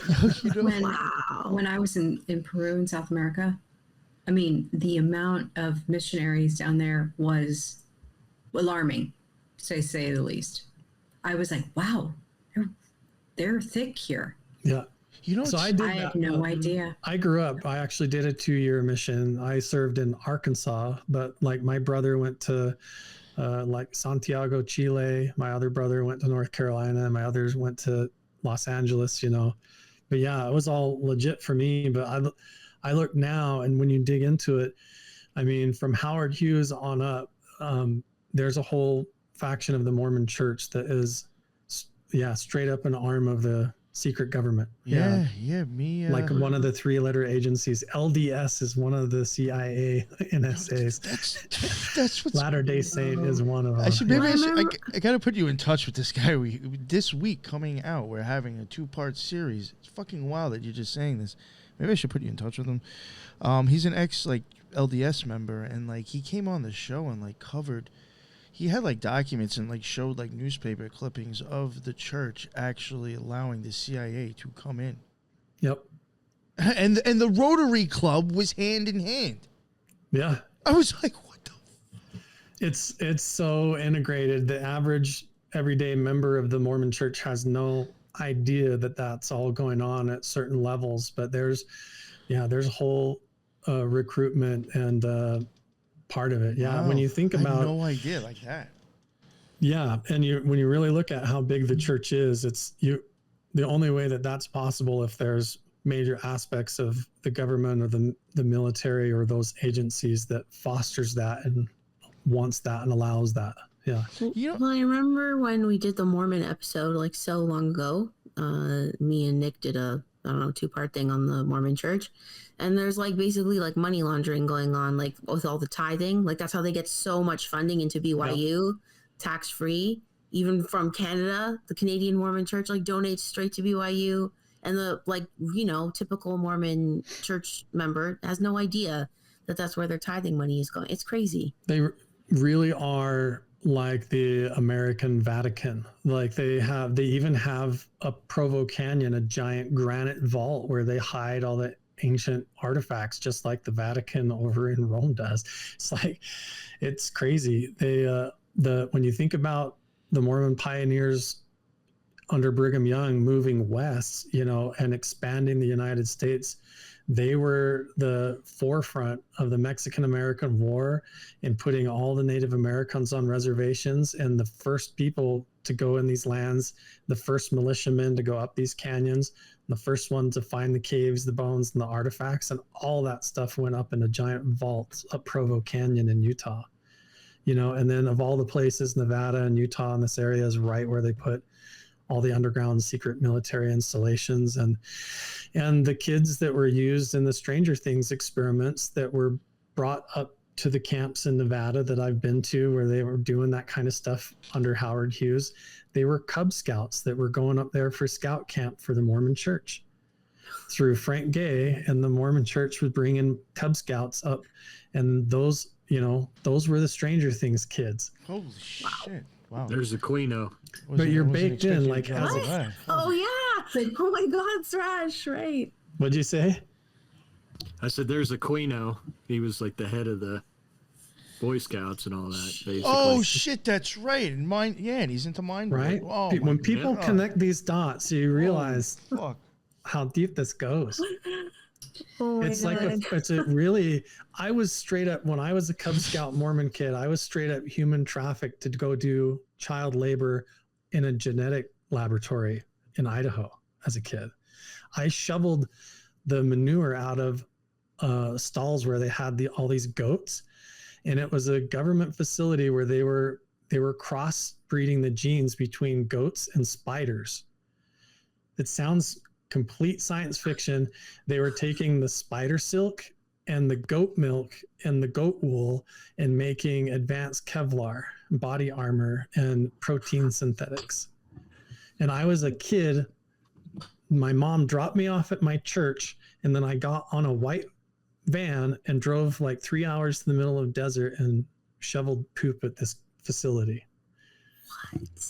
When I was in Peru in South America, I mean, the amount of missionaries down there was alarming, to say the least. I was like, wow, they're thick here. Yeah. You know, so I had no idea. I grew up, I actually did a 2-year mission. I served in Arkansas, but like my brother went to like Santiago, Chile. My other brother went to North Carolina, and my others went to Los Angeles, you know. But yeah, it was all legit for me. But I look now, and when you dig into it, I mean, from Howard Hughes on up, there's a whole faction of the Mormon Church that is, straight up an arm of the secret government. Like one of the 3-letter agencies. LDS is one of the CIA NSAs. That's what Latter-day Saint is one of them. I got to put you in touch with this guy. This week coming out, we're having a 2-part series. It's fucking wild that you're just saying this. Maybe I should put you in touch with him. He's an ex LDS member, and like he came on the show and like covered. He had like documents and like showed like newspaper clippings of the church actually allowing the CIA to come in. Yep. And the Rotary Club was hand in hand. Yeah. I was like, what the? It's so integrated. The average everyday member of the Mormon Church has no idea that that's all going on at certain levels. But there's a whole recruitment and part of it. Yeah. Wow. When you think about, I had no idea like that. Yeah. And when you really look at how big the church is, the only way that that's possible if there's major aspects of the government or the military or those agencies that fosters that and wants that and allows that. Yeah. Well, I remember when we did the Mormon episode like so long ago, me and Nick did a 2-part thing on the Mormon Church. And there's like basically like money laundering going on, like with all the tithing. Like that's how they get so much funding into BYU, tax free. Even from Canada, the Canadian Mormon Church like donates straight to BYU. And the typical Mormon church member has no idea that that's where their tithing money is going. It's crazy. They really are like the American Vatican. Like they even have a Provo Canyon, a giant granite vault where they hide all the ancient artifacts, just like the Vatican over in Rome does. It's crazy. When you think about the Mormon pioneers under Brigham Young moving west, and expanding the United States, they were the forefront of the Mexican-American War in putting all the Native Americans on reservations, and the first people to go in these lands, the first militiamen to go up these canyons, the first one to find the caves, the bones, and the artifacts, and all that stuff went up in a giant vault up Provo Canyon in Utah. And then of all the places, Nevada and Utah in this area is right where they put all the underground secret military installations and the kids that were used in the Stranger Things experiments that were brought up to the camps in Nevada that I've been to where they were doing that kind of stuff under Howard Hughes. They were Cub Scouts that were going up there for scout camp for the Mormon Church through Frank Gay, and the Mormon Church was bringing Cub Scouts up, and those were the Stranger Things kids. Holy shit. Wow. There's a Queeno. But you're baked in like as Oh yeah. Oh my God, Thrash, right. What'd you say? I said there's a Queeno. He was like the head of the Boy Scouts and all that, basically. Oh shit, that's right. And he's into mind. Right? Oh, when people connect these dots, you realize how deep this goes. Oh my God. I was straight up, when I was a Cub Scout Mormon kid, I was straight up human trafficked to go do child labor in a genetic laboratory in Idaho as a kid. I shoveled the manure out of stalls where they had all these goats, and it was a government facility where they were crossbreeding the genes between goats and spiders. It sounds complete science fiction. They were taking the spider silk and the goat milk and the goat wool and making advanced Kevlar, body armor, and protein synthetics. And I was a kid. My mom dropped me off at my church, and then I got on a white van and drove like 3 hours to the middle of the desert and shoveled poop at this facility.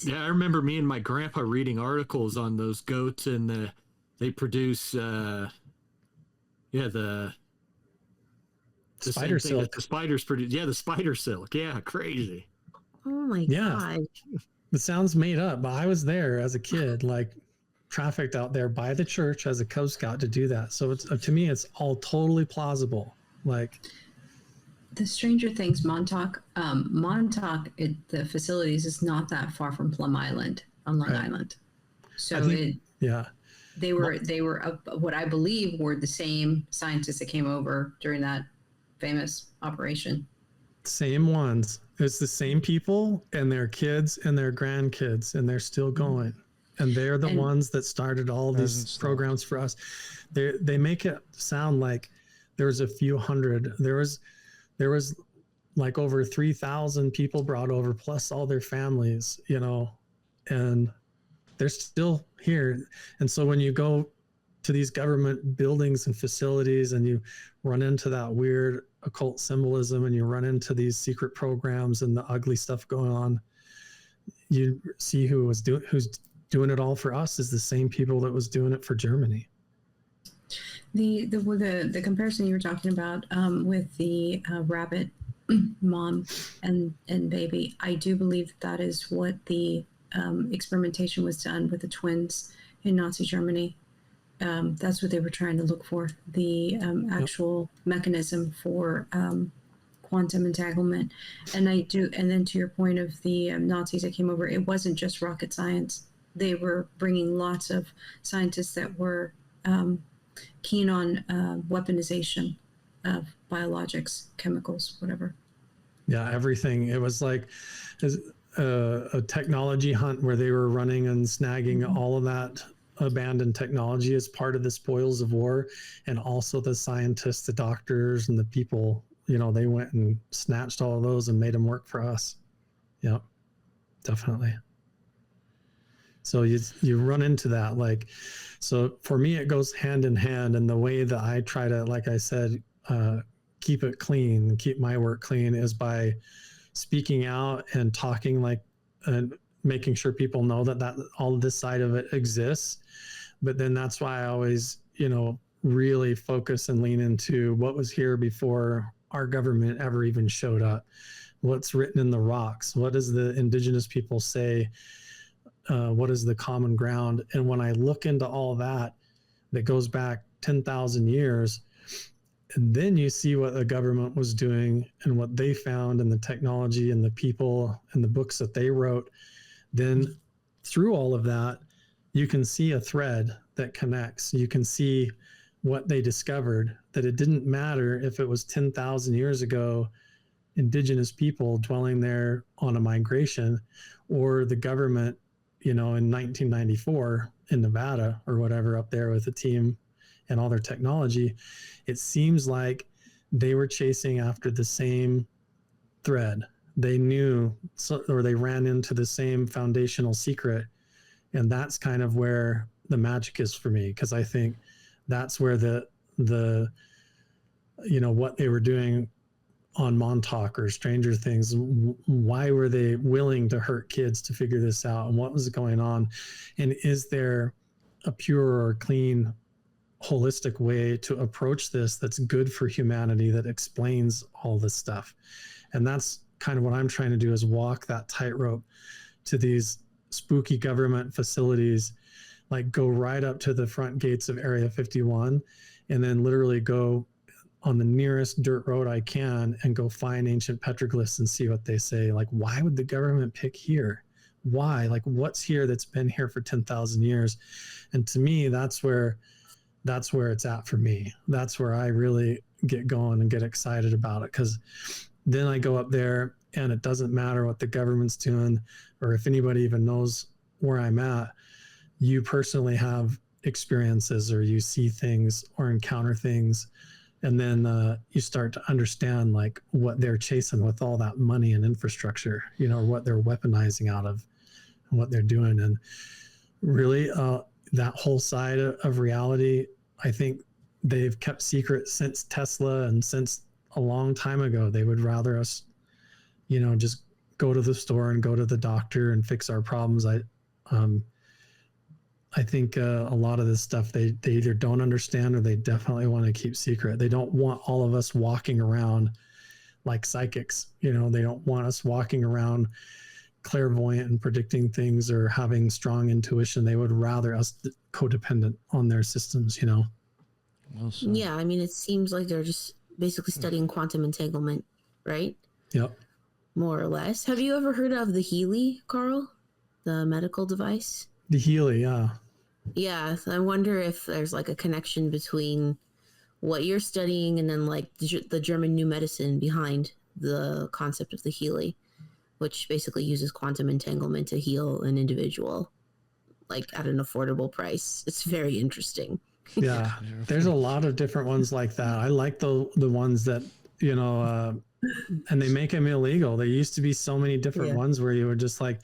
Yeah, I remember me and my grandpa reading articles on those goats, and they produce the Spider silk. The spiders produce. Yeah, the spider silk. Yeah, crazy. Oh my God. It sounds made up, but I was there as a kid, like trafficked out there by the church as a Cub Scout to do that. So it's, to me, it's all totally plausible. Like the Stranger Things Montauk, the facilities is not that far from Plum Island on Long Island. So they were up, what I believe were the same scientists that came over during that famous operation. Same ones. It's the same people and their kids and their grandkids, and they're still going. And they're the ones that started all these programs for us. They make it sound like there was a few hundred. There was like over 3,000 people brought over, plus all their families, you know, and they're still here. And so when you go to these government buildings and facilities and you run into that weird occult symbolism and you run into these secret programs and the ugly stuff going on, you see who's doing it all for us is the same people that was doing it for Germany. The comparison you were talking about with the rabbit mom and baby, I do believe that is what the experimentation was done with the twins in Nazi Germany. That's what they were trying to look for, the actual mechanism for quantum entanglement. And then to your point of the Nazis that came over, it wasn't just rocket science. They were bringing lots of scientists that were keen on weaponization of biologics, chemicals, whatever. Yeah, everything. It was like a technology hunt where they were running and snagging all of that abandoned technology as part of the spoils of war, and also the scientists, the doctors, and the people, you know, they went and snatched all of those and made them work for us. Yeah, definitely. So you run into that, like, so for me it goes hand in hand, and the way that I try to, like I said, keep it clean, keep my work clean, is by speaking out and talking, like, and making sure people know that all of this side of it exists. But then that's why I always, you know, really focus and lean into what was here before our government ever even showed up. What's written in the rocks? What does the indigenous people say? What is the common ground? And when I look into all that goes back 10,000 years, and then you see what the government was doing and what they found and the technology and the people and the books that they wrote, then through all of that, you can see a thread that connects. You can see what they discovered, that it didn't matter if it was 10,000 years ago, indigenous people dwelling there on a migration, or the government, you know, in 1994 in Nevada or whatever, up there with the team and all their technology. It seems like they were chasing after the same thread. They knew, or they ran into the same foundational secret. And that's kind of where the magic is for me, because I think that's where the you know, what they were doing on Montauk or Stranger Things, why were they willing to hurt kids to figure this out, and what was going on? And is there a pure or clean, holistic way to approach this that's good for humanity, that explains all this stuff? And that's kind of what I'm trying to do, is walk that tightrope to these spooky government facilities, like go right up to the front gates of Area 51 and then literally go on the nearest dirt road I can and go find ancient petroglyphs and see what they say. Like, why would the government pick here? Why? Like, what's here that's been here for 10,000 years? And to me, that's where that's where it's at for me. That's where I really get going and get excited about it, because then I go up there and it doesn't matter what the government's doing or if anybody even knows where I'm at. You personally have experiences, or you see things or encounter things, and then you start to understand like what they're chasing with all that money and infrastructure, you know, what they're weaponizing out of and what they're doing. And really that whole side of reality, I think they've kept secret since Tesla and since a long time ago. They would rather us, you know, just go to the store and go to the doctor and fix our problems. I think a lot of this stuff they either don't understand or they definitely want to keep secret. They don't want all of us walking around like psychics. You know, they don't want us walking around clairvoyant and predicting things or having strong intuition. They would rather us codependent on their systems, you know? Well said. Yeah, I mean, it seems like they're just basically studying quantum entanglement, right? Yep. More or less. Have you ever heard of the Healy, Carl? The medical device? The Healy, yeah. Yeah, so I wonder if there's like a connection between what you're studying and then like the German new medicine behind the concept of the Healy, which basically uses quantum entanglement to heal an individual like at an affordable price. It's very interesting. Yeah, there's a lot of different ones like that. I like the ones that, you know, and they make them illegal. There used to be so many different ones where you would just like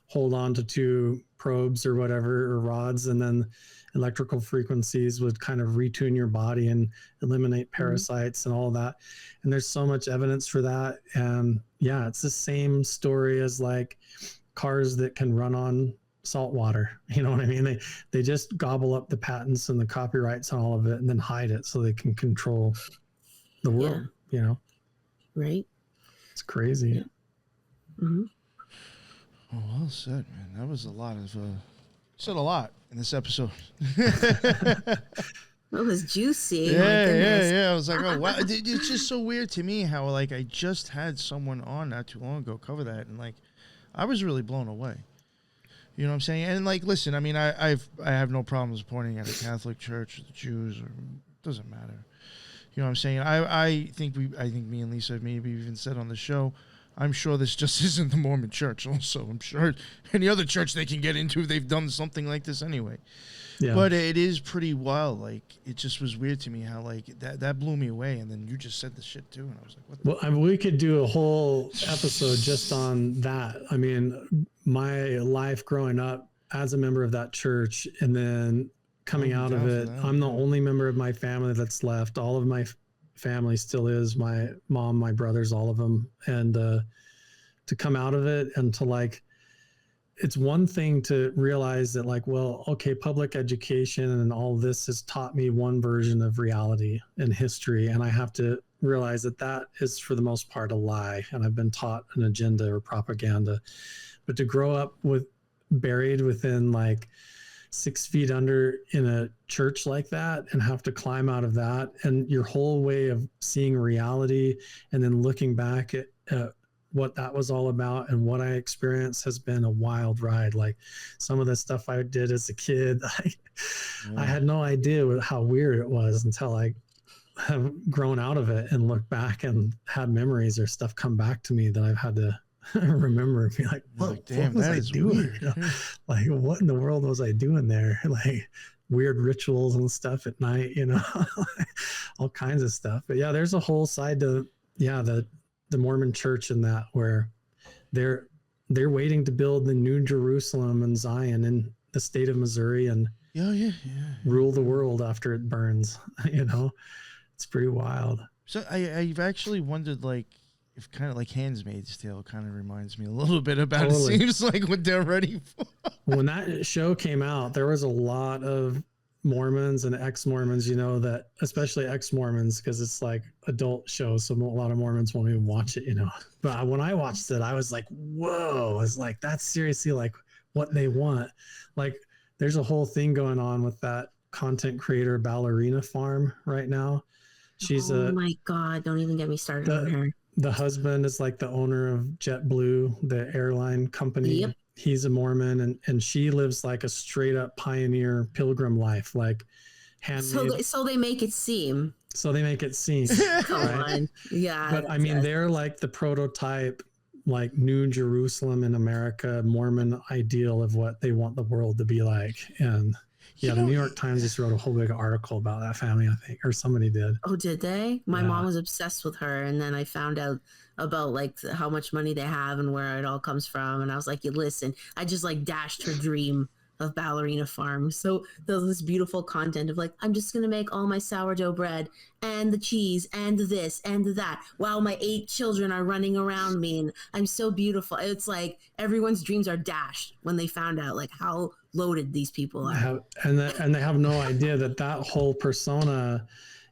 hold on to two probes or whatever, or rods, and then electrical frequencies would kind of retune your body and eliminate parasites and all that. And there's so much evidence for that. And yeah, it's the same story as like cars that can run on salt water. You know what I mean? They just gobble up the patents and the copyrights on all of it and then hide it so they can control the world, you know? Right. It's crazy. Yeah. Mm-hmm. Oh, well said, man. That was a lot of said a lot in this episode. That was juicy. Yeah. I was like, oh wow. It's just so weird to me how like I just had someone on not too long ago cover that, and like I was really blown away. You know what I'm saying? And like, listen, I mean, I have no problems pointing at a Catholic church or the Jews, or it doesn't matter. You know what I'm saying? I think me and Lisa have maybe even said on the show, I'm sure this just isn't the Mormon church. Also, I'm sure any other church they can get into, they've done something like this anyway. Yeah. But it is pretty wild. Like, it just was weird to me how like that blew me away. And then you just said the shit too, and I was like, what? Well, I mean, we could do a whole episode just on that. I mean, my life growing up as a member of that church, and then coming out of it, I'm the only member of my family that's left. All of my family still is, my mom, my brothers, all of them. And to come out of it and to like, it's one thing to realize that like, well, okay, public education and all this has taught me one version of reality and history. And I have to realize that that is for the most part a lie. And I've been taught an agenda or propaganda. But to grow up buried within like 6 feet under in a church like that and have to climb out of that, and your whole way of seeing reality and then looking back at what that was all about and what I experienced has been a wild ride. Like some of the stuff I did as a kid, I had no idea how weird it was until I have grown out of it and looked back and had memories or stuff come back to me that I've had to remember and be like, what was I doing? Like, what in the world was I doing there? Like weird rituals and stuff at night, you know, all kinds of stuff. But yeah, there's a whole side to, the Mormon church in that, where they're waiting to build the new Jerusalem and Zion in the state of Missouri and rule the world after it burns. You know, it's pretty wild. So I've actually wondered, like, if kind of like Handmaid's Tale kind of reminds me a little bit about it. Seems like what they're ready for. When that show came out, there was a lot of Mormons and ex-Mormons, you know, that especially ex-Mormons, because it's like adult shows, so a lot of Mormons won't even watch it, you know. But when I watched it, I was like, whoa, it's like that's seriously like what they want. Like there's a whole thing going on with that content creator Ballerina Farm right now. She's oh my god, don't even get me started on her. The husband is like the owner of JetBlue, the airline company. Yep. He's a Mormon, and she lives like a straight up pioneer pilgrim life. Like handmade. So they make it seem. So they make it seem. Come on. Yeah. But I mean, they're like the prototype, like New Jerusalem in America, Mormon ideal of what they want the world to be like. And yeah, the New York Times just wrote a whole big article about that family, I think, or somebody did. Oh, did they? My Yeah. mom was obsessed with her, and then I found out about like how much money they have and where it all comes from, and I was like, "You listen." I just like dashed her dream of Ballerina Farm. So there's this beautiful content of like, I'm just gonna make all my sourdough bread and the cheese and this and that while my 8 children are running around me, and I'm so beautiful. It's like everyone's dreams are dashed when they found out like how loaded these people are. And they have no idea that whole persona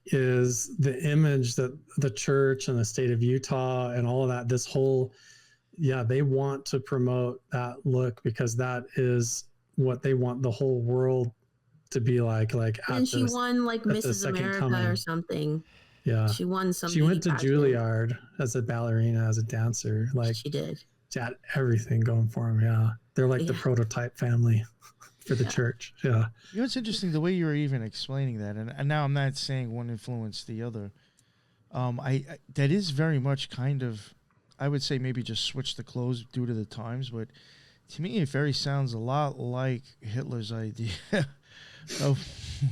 is the image that the church and the state of Utah and all of that, this whole, they want to promote that look because that is what they want the whole world to be like. And she won like Mrs. America or something. Yeah. She won something. She went to Juilliard as a ballerina, as a dancer. Like she did. She had everything going for them. Yeah. They're like the prototype family for the church. Yeah. You know, it's interesting the way you were even explaining that. And now I'm not saying one influenced the other. I that is very much kind of, I would say maybe just switch the clothes due to the times, but to me, it very sounds a lot like Hitler's idea of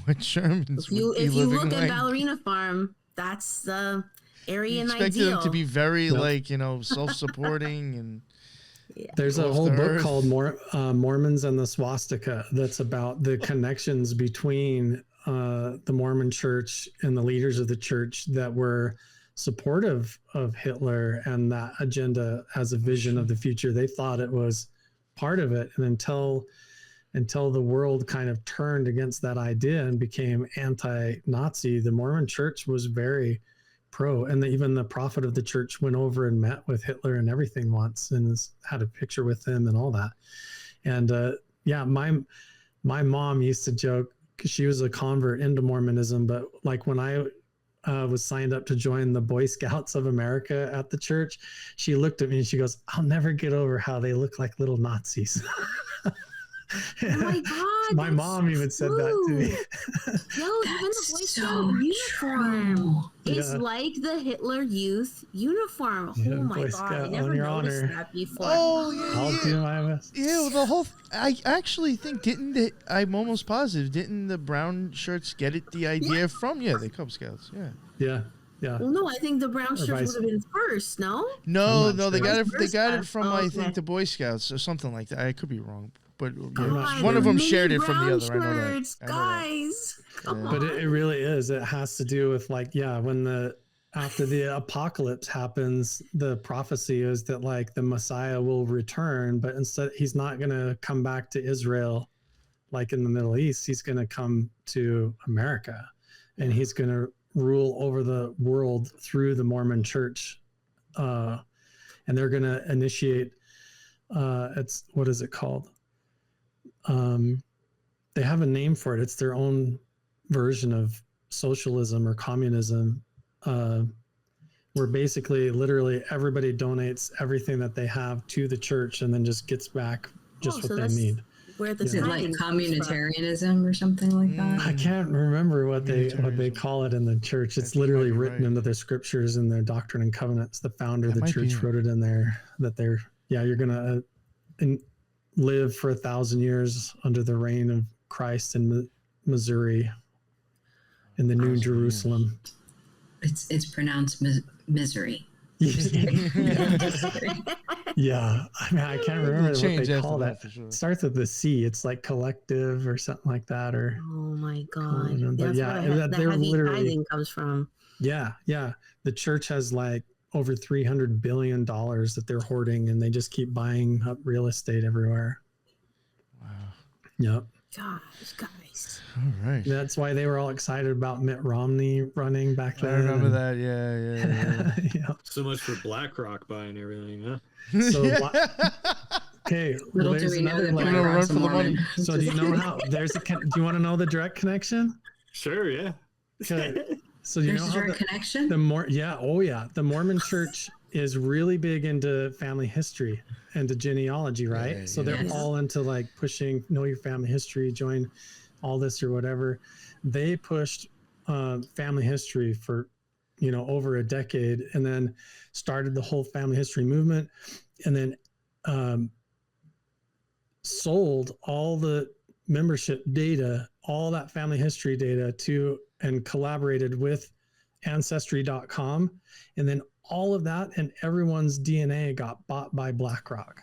what Germans would be if you living look like. at Ballerina Farm, that's the Aryan expected ideal. them to be very self-supporting and. There's a whole book called Mormons and the Swastika that's about the connections between the Mormon church and the leaders of the church that were supportive of Hitler and that agenda as a vision of the future. They thought it was part of it, and until the world kind of turned against that idea and became anti-Nazi, the Mormon church was very pro, and even the prophet of the church went over and met with Hitler and everything once and had a picture with him and all that. And my mom used to joke because she was a convert into Mormonism, but like when I was signed up to join the Boy Scouts of America at the church, she looked at me and she goes, "I'll never get over how they look like little Nazis." Oh my God! My mom even said that to me. Yo, even the Boy Scout uniform. It's like the Hitler Youth uniform. Yeah, oh my Boy God! Scout I never on your noticed honor. that before. Oh yeah, I'll do my best. Yeah, the whole. I actually think I'm almost positive. Didn't the brown shirts get the idea from? Yeah, the Cub Scouts. Yeah. Yeah. Well, no, I think the brown shirts would have been first. No. No, they got it. They First got time. it from Oh, I okay. think the Boy Scouts or something like that. I could be wrong, but God, one of the them mini shared it from the brown other. I know that. shirts, I know that. guys. Come Yeah. on. But it really is. It has to do with when after the apocalypse happens, the prophecy is that like the Messiah will return, but instead he's not going to come back to Israel like in the Middle East. He's going to come to America, and he's going to rule over the world through the Mormon church. And they're going to initiate, what is it called? They have a name for it. It's their own version of socialism or communism, where basically literally everybody donates everything that they have to the church and then just gets back just what they need. Where the Is it like communitarianism or something like that? I can't remember what they call it in the church. It's literally written into the scriptures and their Doctrine and Covenants. The founder of the church wrote it in there that you're gonna live for 1,000 years under the reign of Christ in Missouri, in the New Jerusalem. It's pronounced misery. Yeah, I mean, I can't remember what they call that. For sure. It starts with the C. It's like collective or something like that. Or oh my God, but that's where the heavy tithing comes from. Yeah. The church has like over $300 billion that they're hoarding, and they just keep buying up real estate everywhere. Wow. Yep. Gosh, guys. All right. That's why they were all excited about Mitt Romney running back then. I remember that. Yeah. Yeah. So much for BlackRock buying everything, huh? So, okay. Little do there's we know another that like, BlackRock's a Mormon. So do you know how do you want to know the direct connection? Sure, yeah. Okay. So do you There's know a how direct connection? the Mormon church is really big into family history and to genealogy, right? Yeah, so they're yes. all into like pushing know your family history, join all this or whatever. They pushed family history for, over a decade, and then started the whole family history movement, and then sold all the membership data, all that family history data to, and collaborated with Ancestry.com. And then all of that and everyone's DNA got bought by BlackRock.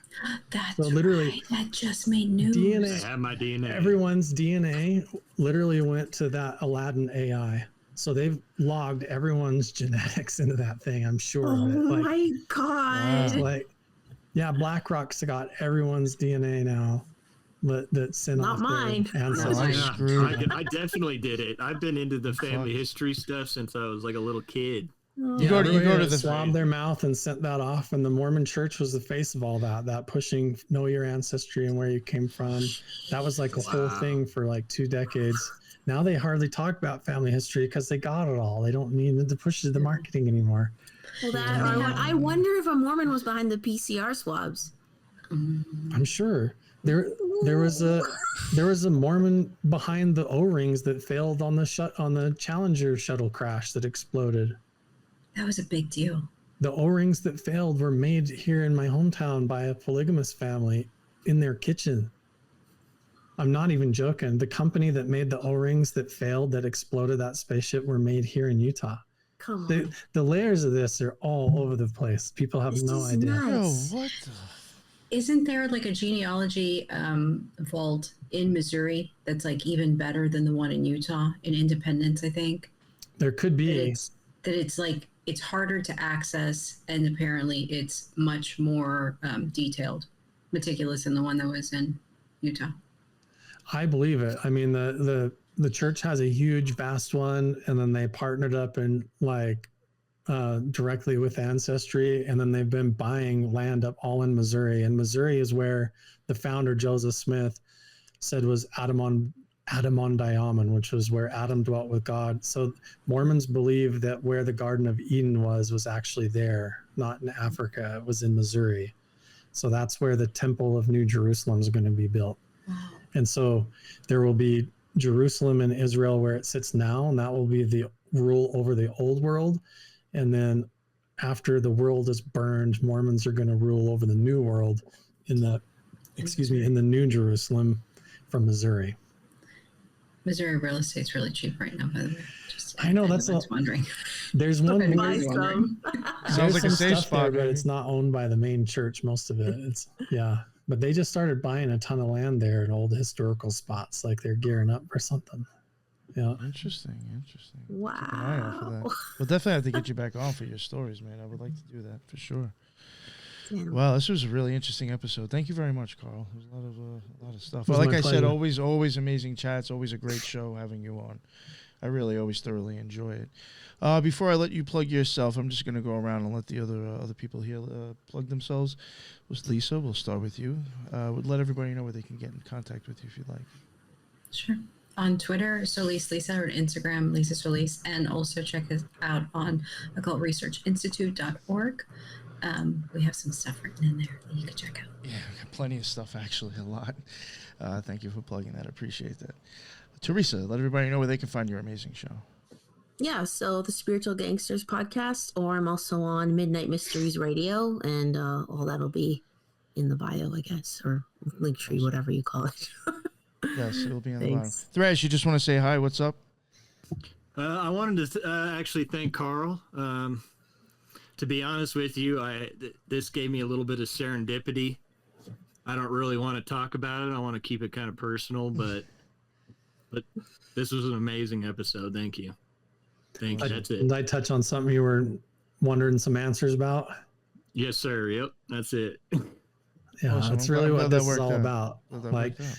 That's so literally, right. That just made news. I have my DNA. Everyone's DNA literally went to that Aladdin AI. So they've logged everyone's genetics into that thing. I'm sure Oh of it. Like, my God. like, yeah, BlackRock's got everyone's DNA now. That sent Not off mine. their ancestors. I definitely did it. I've been into the family history stuff since I was like a little kid. You go to the swab their mouth and sent that off, and the Mormon Church was the face of all that pushing know your ancestry and where you came from. That was like a whole thing for like 2 decades. Now they hardly talk about family history because they got it all. They don't need to push the marketing anymore. Well, I wonder if a Mormon was behind the PCR swabs. I'm sure. There was a Mormon behind the O-rings that failed on the Challenger shuttle crash that exploded. That was a big deal. The O-rings that failed were made here in my hometown by a polygamous family in their kitchen. I'm not even joking. The company that made the O-rings that failed, that exploded that spaceship, were made here in Utah. Come on. The layers of this are all over the place. People have no idea. Nuts. What the? Isn't there like a genealogy vault in Missouri that's like even better than the one in Utah in Independence, I think? There could be. That it's like, it's harder to access, and apparently it's much more detailed, meticulous than the one that was in Utah. I believe it. I mean, the church has a huge, vast one, and then they partnered up and like directly with Ancestry, and then they've been buying land up all in Missouri. And Missouri is where the founder Joseph Smith said was Adam on Diamond, which was where Adam dwelt with God. So Mormons believe that where the Garden of Eden was actually there, not in Africa. It was in Missouri. So that's where the Temple of New Jerusalem is going to be built. Wow. And so there will be Jerusalem in Israel where it sits now, and that will be the rule over the old world. And then after the world is burned, Mormons are going to rule over the new world in the New Jerusalem from Missouri. Missouri real estate's really cheap right now, by the way. I know, that's wondering. There's one. Sounds Sounds like a safe spot, but it's not owned by the main church. Most of it, But they just started buying a ton of land there in old historical spots, like they're gearing up for something. Yeah. Interesting. Wow. Keep an eye out for that. We'll definitely have to get you back on for your stories, man. I would like to do that for sure. Yeah. Wow, this was a really interesting episode. Thank you very much, Carl. There's a lot of stuff. Was Well, like my I said, pleasure. always amazing chats. Always a great show having you on. I really always thoroughly enjoy it. Before I let you plug yourself, I'm just going to go around and let the other people here plug themselves. Lisa, we'll start with you. Would let everybody know where they can get in contact with you if you'd like. Sure. On Twitter, Solis Lisa, or Instagram, Lisa Solis, and also check us out on occultresearchinstitute.org. We have some stuff written in there that you can check out. Yeah, we got plenty of stuff, actually, a lot. Thank you for plugging that. I appreciate that. Teresa, let everybody know where they can find your amazing show. Yeah, so the Spiritual Gangsters podcast, or I'm also on Midnight Mysteries Radio, and all that'll be in the bio, I guess, or link tree, whatever you call it. Yes, it'll be on the bottom. Thanks. Thresh, you just want to say hi. What's up? I wanted to actually thank Carl. To be honest with you, this gave me a little bit of serendipity. I don't really want to talk about it. I want to keep it kind of personal, but this was an amazing episode. Thank you. Thanks. That's it. Did I touch on something you were wondering some answers about? Yes, sir. Yep. That's it. Yeah, Awesome. that's I'm really glad what that this is worked all out. about. That Like, worked out.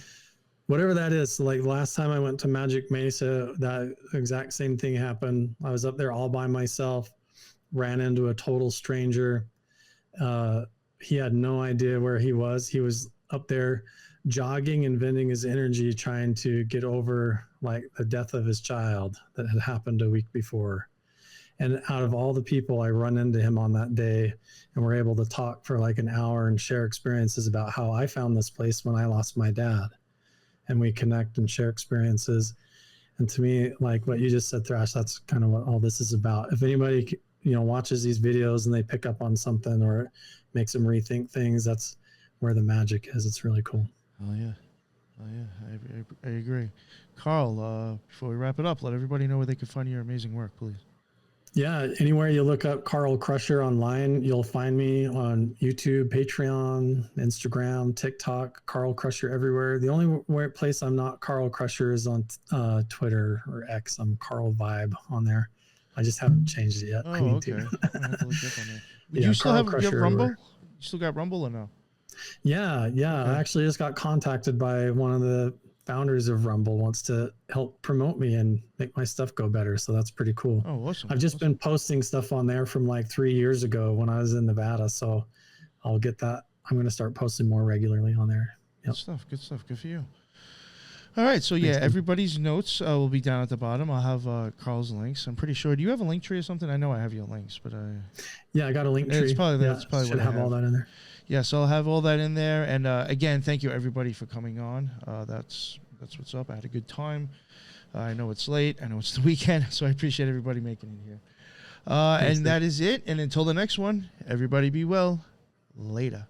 whatever that is. Like last time I went to Magic Mesa, that exact same thing happened. I was up there all by myself, ran into a total stranger. He had no idea where he was. He was up there jogging and venting his energy, trying to get over like the death of his child that had happened a week before. And out of all the people, I run into him on that day, and we're able to talk for like an hour and share experiences about how I found this place when I lost my dad. and we connect and share experiences. And to me, like what you just said, Thrash, that's kind of what all this is about. If anybody, watches these videos and they pick up on something or it makes them rethink things, that's where the magic is. It's really cool. Oh yeah. I agree. Carl, before we wrap it up, let everybody know where they can find your amazing work, please. Yeah, anywhere you look up Carl Crusher online, you'll find me on YouTube, Patreon, Instagram, TikTok, Carl Crusher everywhere. The only place I'm not Carl Crusher is on Twitter or X. I'm Carl Vibe on there. I just haven't changed it yet. Oh, I need okay. to. I have to look up on that. Would Yeah, you still Carl have Crusher Rumble? everywhere. You still got Rumble or no? Yeah. Okay. I actually just got contacted by one of the founders of Rumble, wants to help promote me and make my stuff go better. So that's pretty cool. Oh, awesome. I've just been posting stuff on there from like 3 years ago when I was in Nevada. So I'll get that. I'm going to start posting more regularly on there. Yep. Good stuff. Good for you. All right. So, yeah, everybody's notes will be down at the bottom. I'll have Carl's links. I'm pretty sure. Do you have a link tree or something? I know I have your links, but yeah, I got a link tree. It's probably that's probably should what I have all that in there. Yeah, so I'll have all that in there. And again, thank you everybody for coming on. That's what's up. I had a good time. I know it's late. I know it's the weekend, so I appreciate everybody making it here. And that is it. And until the next one, everybody be well. Later.